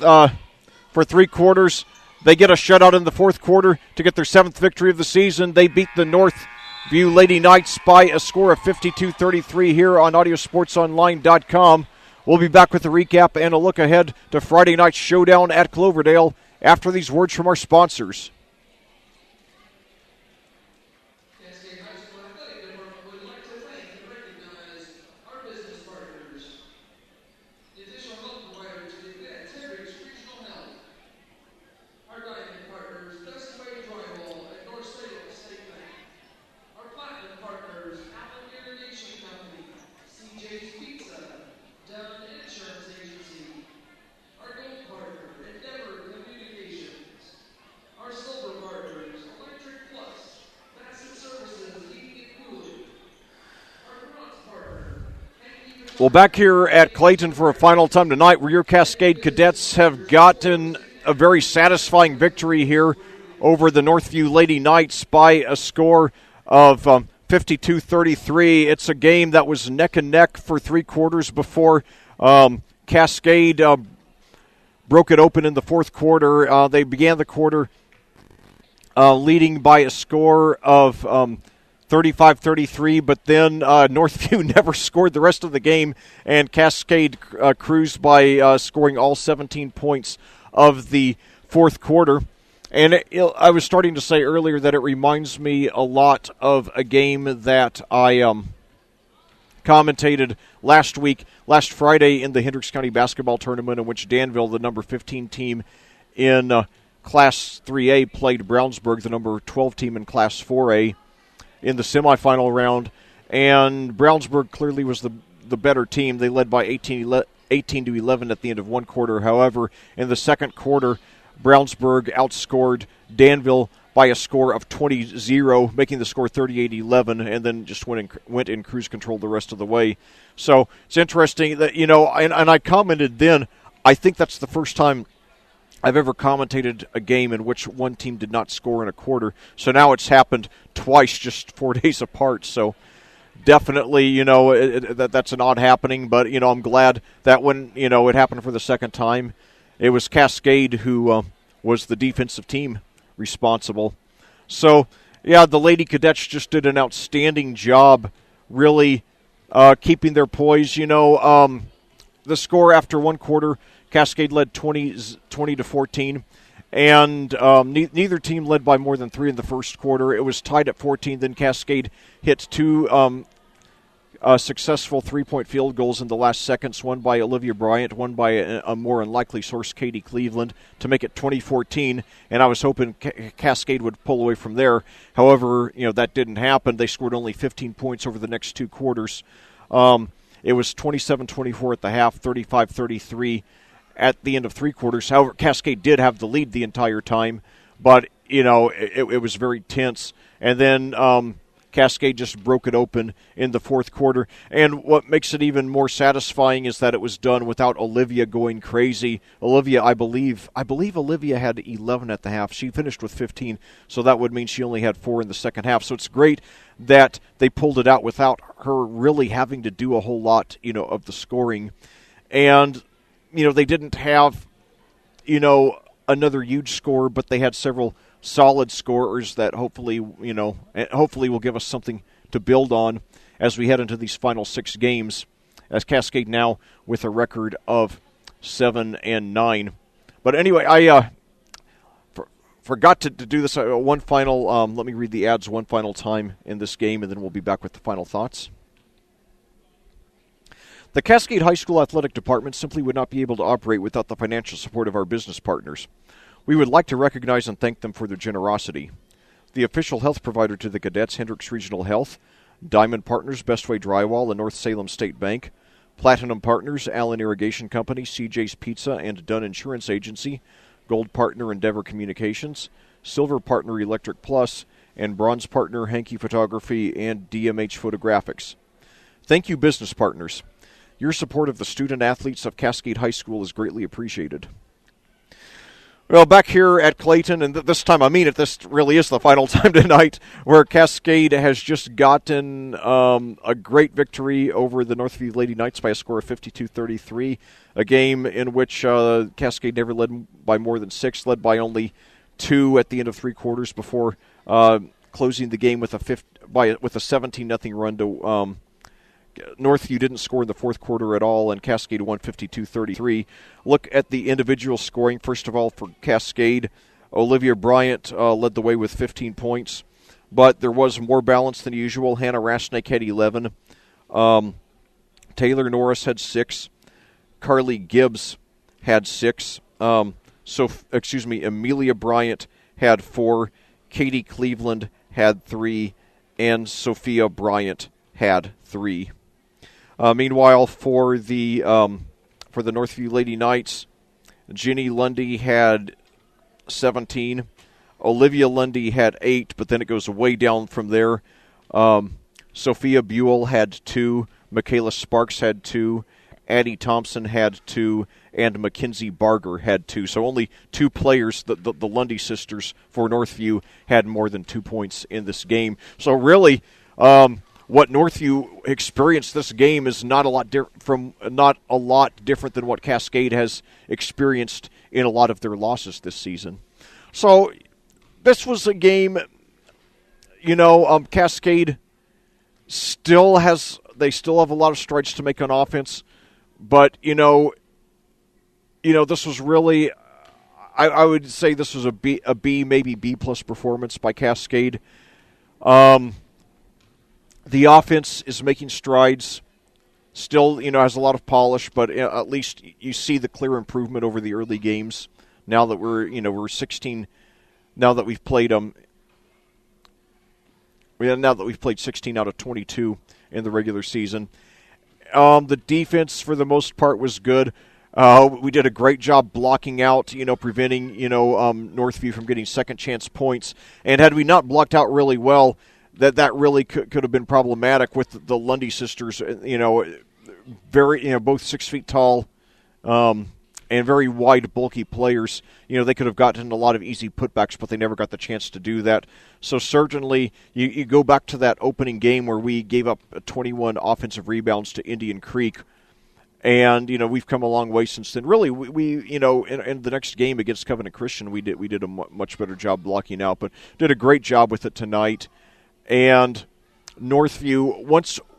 3 quarters, they get a shutout in the fourth quarter to get their 7th victory of the season. They beat the Northview Lady Knights by a score of 52-33 here on AudioSportsOnline.com. We'll be back with a recap and a look ahead to Friday night's showdown at Cloverdale after these words from our sponsors. Cascade High School Athletic Department would like to thank and recognize our business partners. The official health provider to the cadets, Hendricks Regional Health. Our diamond partners, Best Way Drywall and North Salem State Bank. Our platinum partners, Allen Irrigation Company, CJ's Pizza, Dunn Insurance Agency. Our gold partner, Endeavor Communications. Our silver partners, Electric Plus, Massive Services, Heating and Cooling. Our bronze partner, Well, back here at Clayton for a final time tonight, where your Cascade Cadets have gotten a very satisfying victory here over the Northview Lady Knights by a score of 52-33. It's a game that was neck and neck for 3 quarters before Cascade broke it open in the fourth quarter. They began the quarter leading by a score of 35-33, but then Northview never scored the rest of the game, and Cascade cruised by scoring all 17 points of the fourth quarter. And I was starting to say earlier that it reminds me a lot of a game that I commentated last Friday in the Hendricks County basketball tournament, in which Danville, the number 15 team in Class 3A, played Brownsburg, the number 12 team in Class 4A, in the semifinal round. And Brownsburg clearly was the better team. They led by 18-11 at the end of one quarter. However, in the second quarter, Brownsburg outscored Danville by a score of 20-0, making the score 38-11, and then just went in cruise control the rest of the way. So it's interesting that, and I commented then, I think that's the first time I've ever commentated a game in which one team did not score in a quarter. So now it's happened twice, just 4 days apart. So definitely, that's an odd happening. But, I'm glad that when, it happened for the second time, it was Cascade who was the defensive team responsible. So, the Lady Cadets just did an outstanding job really keeping their poise. The score after one quarter, Cascade led 20-14, and neither team led by more than 3 in the first quarter. It was tied at 14. Then Cascade hit 2 successful 3-point field goals in the last seconds, one by Olivia Bryant, one by a more unlikely source, Katie Cleveland, to make it 20-14, and I was hoping Cascade would pull away from there. However, that didn't happen. They scored only 15 points over the next 2 quarters. It was 27-24 at the half, 35-33 at the end of 3 quarters. However, Cascade did have the lead the entire time, but, it was very tense. And then Cascade just broke it open in the fourth quarter. And what makes it even more satisfying is that it was done without Olivia going crazy. Olivia, I believe Olivia had 11 at the half. She finished with 15, so that would mean she only had 4 in the second half. So it's great that they pulled it out without her really having to do a whole lot, of the scoring. And, they didn't have, another huge score, but they had several solid scorers that hopefully will give us something to build on as we head into these final 6 games, as Cascade now with a record of 7-9. But anyway, I forgot to do this one final, let me read the ads one final time in this game, and then we'll be back with the final thoughts. The Cascade High School Athletic Department simply would not be able to operate without the financial support of our business partners. We would like to recognize and thank them for their generosity. The official health provider to the cadets, Hendricks Regional Health, Diamond Partners, Best Way Drywall, and North Salem State Bank, Platinum Partners, Allen Irrigation Company, CJ's Pizza, and Dunn Insurance Agency, Gold Partner, Endeavor Communications, Silver Partner, Electric Plus, and Bronze Partner, Hankey Photography, and DMH Photographics. Thank you, business partners. Your support of the student-athletes of Cascade High School is greatly appreciated. Well, back here at Clayton, and this time I mean it, this really is the final time tonight, where Cascade has just gotten a great victory over the Northview Lady Knights by a score of 52-33, a game in which Cascade never led by more than 6, led by only 2 at the end of 3 quarters before closing the game with a 17-0 run to Northview. Didn't score in the fourth quarter at all, and Cascade won 52-33. Look at the individual scoring. First of all, for Cascade, Olivia Bryant led the way with 15 points, but there was more balance than usual. Hannah Rasnick had 11. Taylor Norris had 6. Carly Gibbs had 6. Amelia Bryant had 4. Katie Cleveland had 3. And Sophia Bryant had 3. Meanwhile, for the Northview Lady Knights, Ginny Lundy had 17. Olivia Lundy had 8, but then it goes way down from there. Sophia Buell had 2. Michaela Sparks had 2. Addie Thompson had 2. And Mackenzie Barger had 2. So only 2 players, the Lundy sisters for Northview, had more than 2 points in this game. So really, what Northview experienced this game is not a lot different than what Cascade has experienced in a lot of their losses this season. So this was a game, Cascade still have a lot of strides to make on offense, but this was really, I would say this was a B, maybe B plus performance by Cascade. The offense is making strides. Still, has a lot of polish, but at least you see the clear improvement over the early games. Now that we're 16. Now that we've played Now that we've played 16 out of 22 in the regular season. The defense, for the most part, was good. We did a great job blocking out, preventing, Northview from getting second chance points. And had we not blocked out really well, that really could have been problematic with the Lundy sisters, very, both 6 feet tall, and very wide, bulky players. They could have gotten a lot of easy putbacks, but they never got the chance to do that. So certainly, you go back to that opening game where we gave up 21 offensive rebounds to Indian Creek, and we've come a long way since then. Really, we in the next game against Covenant Christian, we did a much better job blocking out, but did a great job with it tonight. And Northview,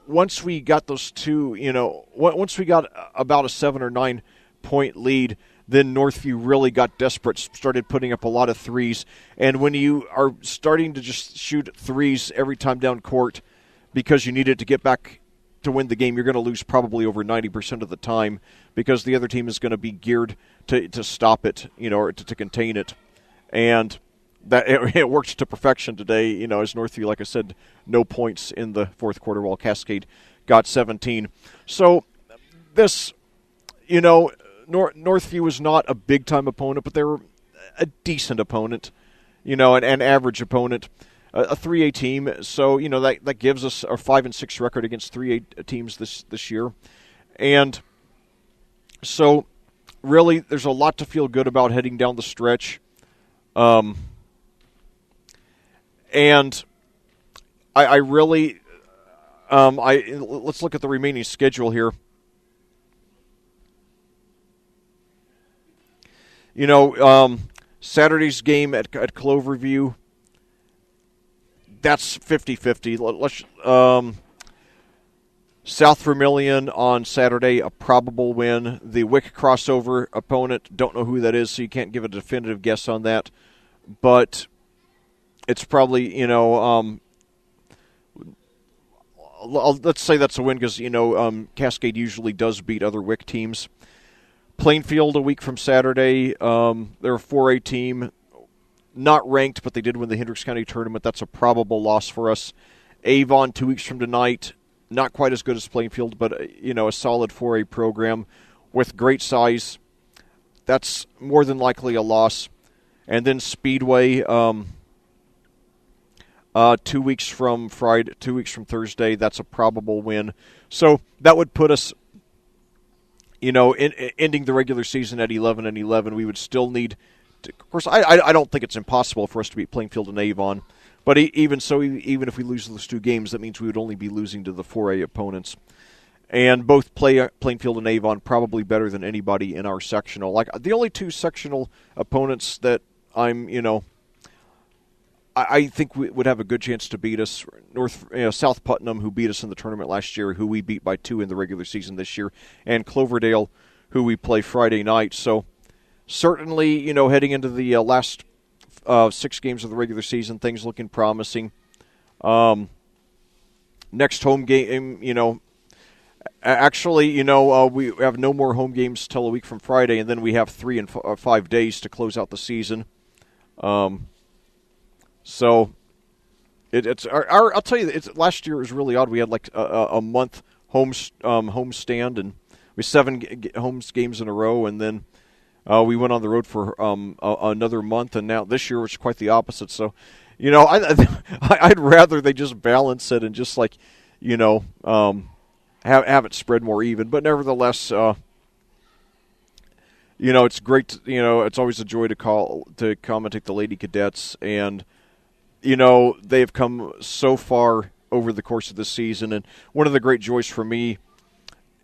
once we got those 2, once we got about a 7 or 9 point lead, then Northview really got desperate, started putting up a lot of threes. And when you are starting to just shoot threes every time down court because you needed to get back to win the game, you're going to lose probably over 90% of the time because the other team is going to be geared to stop it, or to contain it. And that it worked to perfection today, as Northview, like I said, no points in the fourth quarter while Cascade got 17. So this, Northview was not a big-time opponent, but they were a decent opponent, an average opponent, a 3A team. So, that gives us a 5-6 record against 3A teams this year. And so really there's a lot to feel good about heading down the stretch. And I really, let's look at the remaining schedule here. Saturday's game at Cloverview, that's 50-50. South Vermilion on Saturday, a probable win. The Wick crossover opponent, don't know who that is, so you can't give a definitive guess on that. But it's probably, let's say that's a win because, Cascade usually does beat other Wick teams. Plainfield a week from Saturday. They're a 4A team, not ranked, but they did win the Hendricks County tournament. That's a probable loss for us. Avon 2 weeks from tonight, not quite as good as Plainfield, but, a solid 4A program with great size. That's more than likely a loss. And then Speedway, 2 weeks from Friday, 2 weeks from Thursday, that's a probable win. So that would put us, ending the regular season at 11-11. We would still need of course, I don't think it's impossible for us to beat Plainfield and Avon. But even so, even if we lose those 2 games, that means we would only be losing to the 4A opponents. And both Plainfield and Avon probably better than anybody in our sectional. Like, the only 2 sectional opponents that I think we would have a good chance to beat us, South Putnam, who beat us in the tournament last year, who we beat by 2 in the regular season this year, and Cloverdale, who we play Friday night. So certainly, heading into the last 6 games of the regular season, things looking promising. Next home game, actually, we have no more home games till a week from Friday, and then we have 3 and 5 days to close out the season. So it's I'll tell you, last year it was really odd. We had like a month home stand, and we 7 home games in a row, and then we went on the road for another month, and now this year it's quite the opposite. So, I'd rather they just balance it and just have it spread more even. But nevertheless, it's great. It's always a joy to commentate the Lady Cadets, and they've come so far over the course of this season. And one of the great joys for me,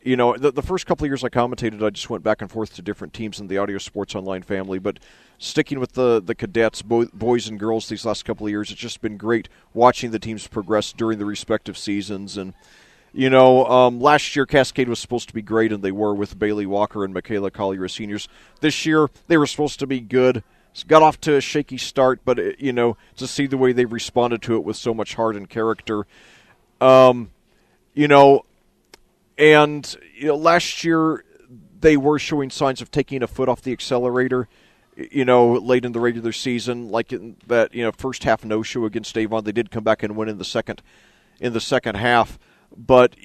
the first couple of years I commentated, I just went back and forth to different teams in the Audio Sports Online family. But sticking with the cadets, boys and girls, these last couple of years, it's just been great watching the teams progress during the respective seasons. And, last year Cascade was supposed to be great, and they were, with Bailey Walker and Michaela Collier as seniors. This year they were supposed to be good. Got off to a shaky start, but, to see the way they've responded to it with so much heart and character, And, last year they were showing signs of taking a foot off the accelerator, late in the regular season, like in that, first half no-show against Avon. They did come back and win in the second half. But,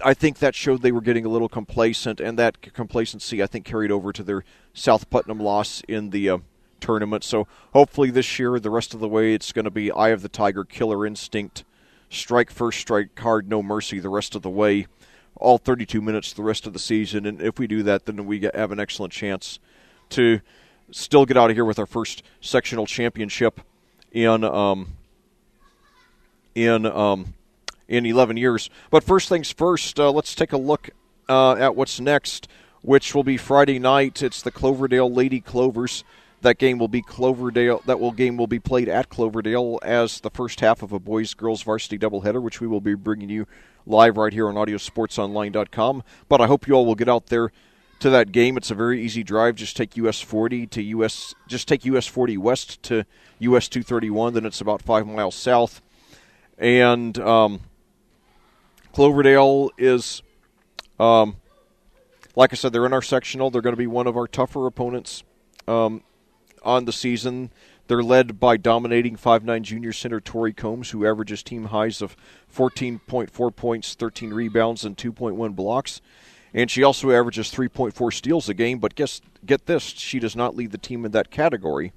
I think that showed they were getting a little complacent, and that complacency, I think, carried over to their South Putnam loss in the tournament. So hopefully this year, the rest of the way, it's going to be eye of the tiger, killer instinct, strike first, strike hard, no mercy the rest of the way, all 32 minutes the rest of the season. And if we do that, then we have an excellent chance to still get out of here with our first sectional championship in 11 years. But first things first, let's take a look at what's next, which will be Friday night. It's the Cloverdale Lady Clovers. That game will be game will be played at Cloverdale as the first half of a boys-girls varsity doubleheader, which we will be bringing you live right here on audiosportsonline.com. But I hope you all will get out there to that game. It's a very easy drive. Just take US 40 west to US 231. Then it's about 5 miles south. And Cloverdale is, like I said, they're in our sectional. They're going to be one of our tougher opponents on the season. They're led by dominating 5'9" junior center Tori Combs, who averages team highs of 14.4 points, 13 rebounds, and 2.1 blocks. And she also averages 3.4 steals a game, but get this, she does not lead the team in that category.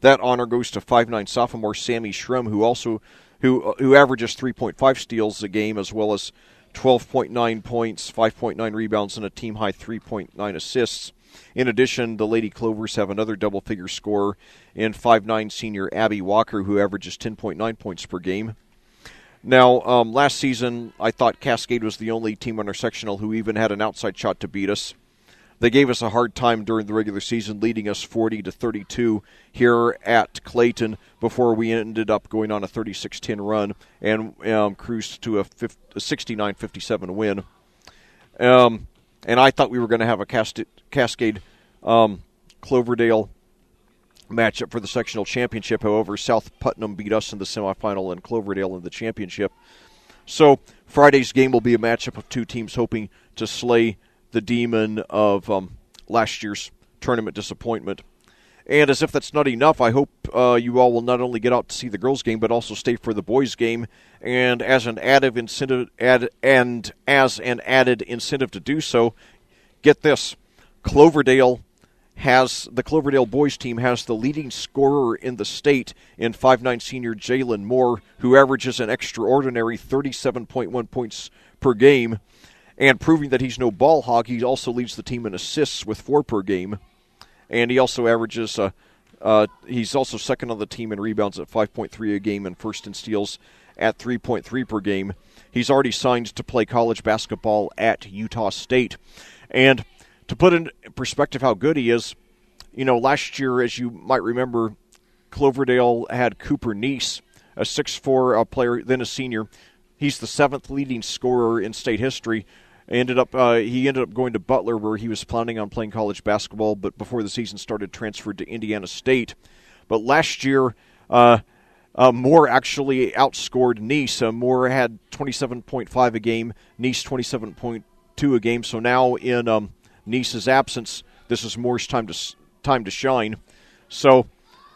That honor goes to 5'9" sophomore Sammy Schrum, who averages 3.5 steals a game, as well as 12.9 points, 5.9 rebounds, and a team-high 3.9 assists. In addition, the Lady Clovers have another double-figure scorer in 5'9" senior Abby Walker, who averages 10.9 points per game. Now, last season, I thought Cascade was the only team on our sectional who even had an outside shot to beat us. They gave us a hard time during the regular season, leading us 40-32 here at Clayton before we ended up going on a 36-10 run and cruised to a 69-57 win. And I thought we were going to have a Cascade Cloverdale matchup for the sectional championship. However, South Putnam beat us in the semifinal and Cloverdale in the championship. So Friday's game will be a matchup of two teams hoping to slay the demon of last year's tournament disappointment. And as if that's not enough, I hope you all will not only get out to see the girls' game, but also stay for the boys' game. And as an added incentive, to do so, get this: the Cloverdale boys team has the leading scorer in the state in 5'9" senior Jalen Moore, who averages an extraordinary 37.1 points per game. And proving that he's no ball hog, he also leads the team in assists with 4 per game. and he also averages. He's also second on the team in rebounds at 5.3 a game and first in steals at 3.3 per game. He's already signed to play college basketball at Utah State. And to put in perspective how good he is, last year, as you might remember, Cloverdale had Cooper Neese, a 6'4" player, then a senior. He's the 7th leading scorer in state history. He ended up going to Butler, where he was planning on playing college basketball, but before the season started, transferred to Indiana State. But last year, Moore actually outscored Neese. Moore had 27.5 a game, Neese 27.2 a game. So now in Neese's absence, this is Moore's time to shine. So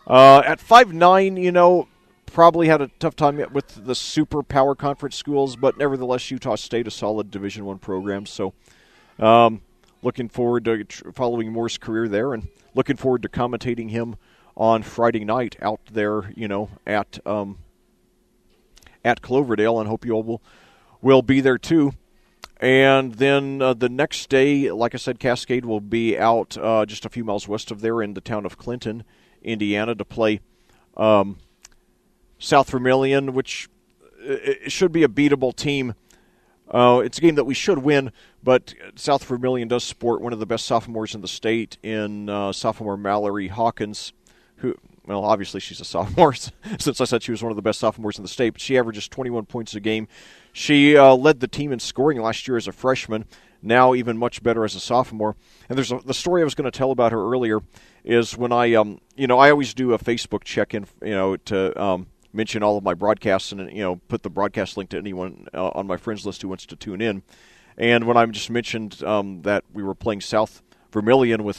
at 5'9", probably had a tough time with the super power conference schools, but nevertheless, Utah State, a solid Division I program. So looking forward to following Moore's career there, and looking forward to commentating him on Friday night out there, at Cloverdale, and hope you all will be there too. And then the next day, like I said, Cascade will be out just a few miles west of there in the town of Clinton, Indiana, to play South Vermilion, which it should be a beatable team. It's a game that we should win, but South Vermilion does sport one of the best sophomores in the state in sophomore Mallory Hawkins, who, well, obviously she's a sophomore since I said she was one of the best sophomores in the state, but she averages 21 points a game. She led the team in scoring last year as a freshman, now even much better as a sophomore. And there's the story I was going to tell about her earlier is when I always do a Facebook check-in, to mention all of my broadcasts and, put the broadcast link to anyone on my friends list who wants to tune in. And when I just mentioned that we were playing South Vermilion with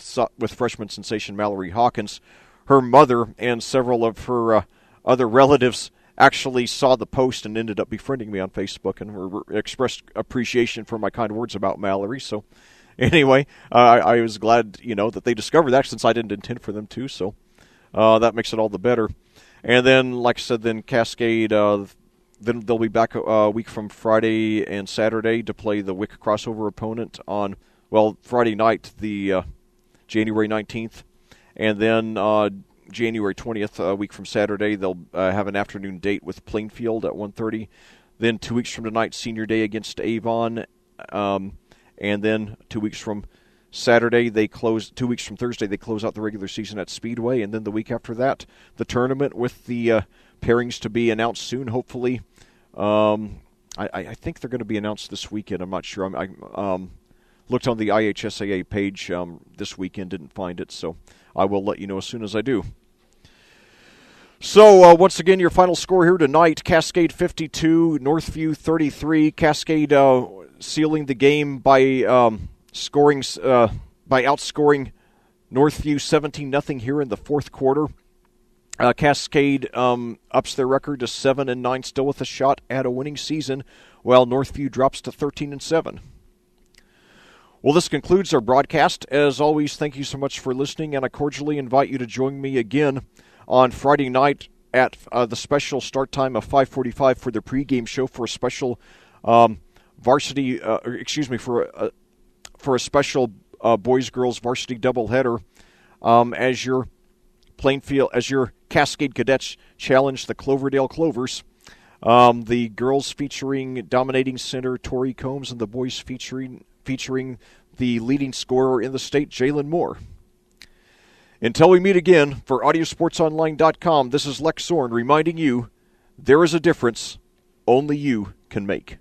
freshman sensation Mallory Hawkins, her mother and several of her other relatives actually saw the post and ended up befriending me on Facebook and expressed appreciation for my kind words about Mallory. So anyway, I was glad, that they discovered that, since I didn't intend for them to. So that makes it all the better. And then, like I said, then Cascade, then they'll be back a week from Friday and Saturday to play the WIC crossover opponent on, Friday night, the January 19th. And then January 20th, a week from Saturday, they'll have an afternoon date with Plainfield at 1:30. Then 2 weeks from tonight, Senior Day against Avon. And then 2 weeks from Saturday, 2 weeks from Thursday, they close out the regular season at Speedway. And then the week after that, the tournament with the pairings to be announced soon, hopefully. I think they're going to be announced this weekend. I'm not sure. I looked on the IHSAA page this weekend, didn't find it, so I will let you know as soon as I do. So, once again, your final score here tonight, Cascade 52, Northview 33. Cascade sealing the game by outscoring Northview 17-0 here in the fourth quarter. Cascade ups their record to 7-9, still with a shot at a winning season, while Northview drops to 13-7. Well, this concludes our broadcast. As always, thank you so much for listening, and I cordially invite you to join me again on Friday night at the special start time of 5:45 for the pregame show for a special for a special boys-girls varsity doubleheader as your Cascade Cadets challenge the Cloverdale Clovers. The girls featuring dominating center Tori Combs, and the boys featuring the leading scorer in the state, Jalen Moore. Until we meet again, for Audiosportsonline.com, this is Lec Zorn reminding you, there is a difference only you can make.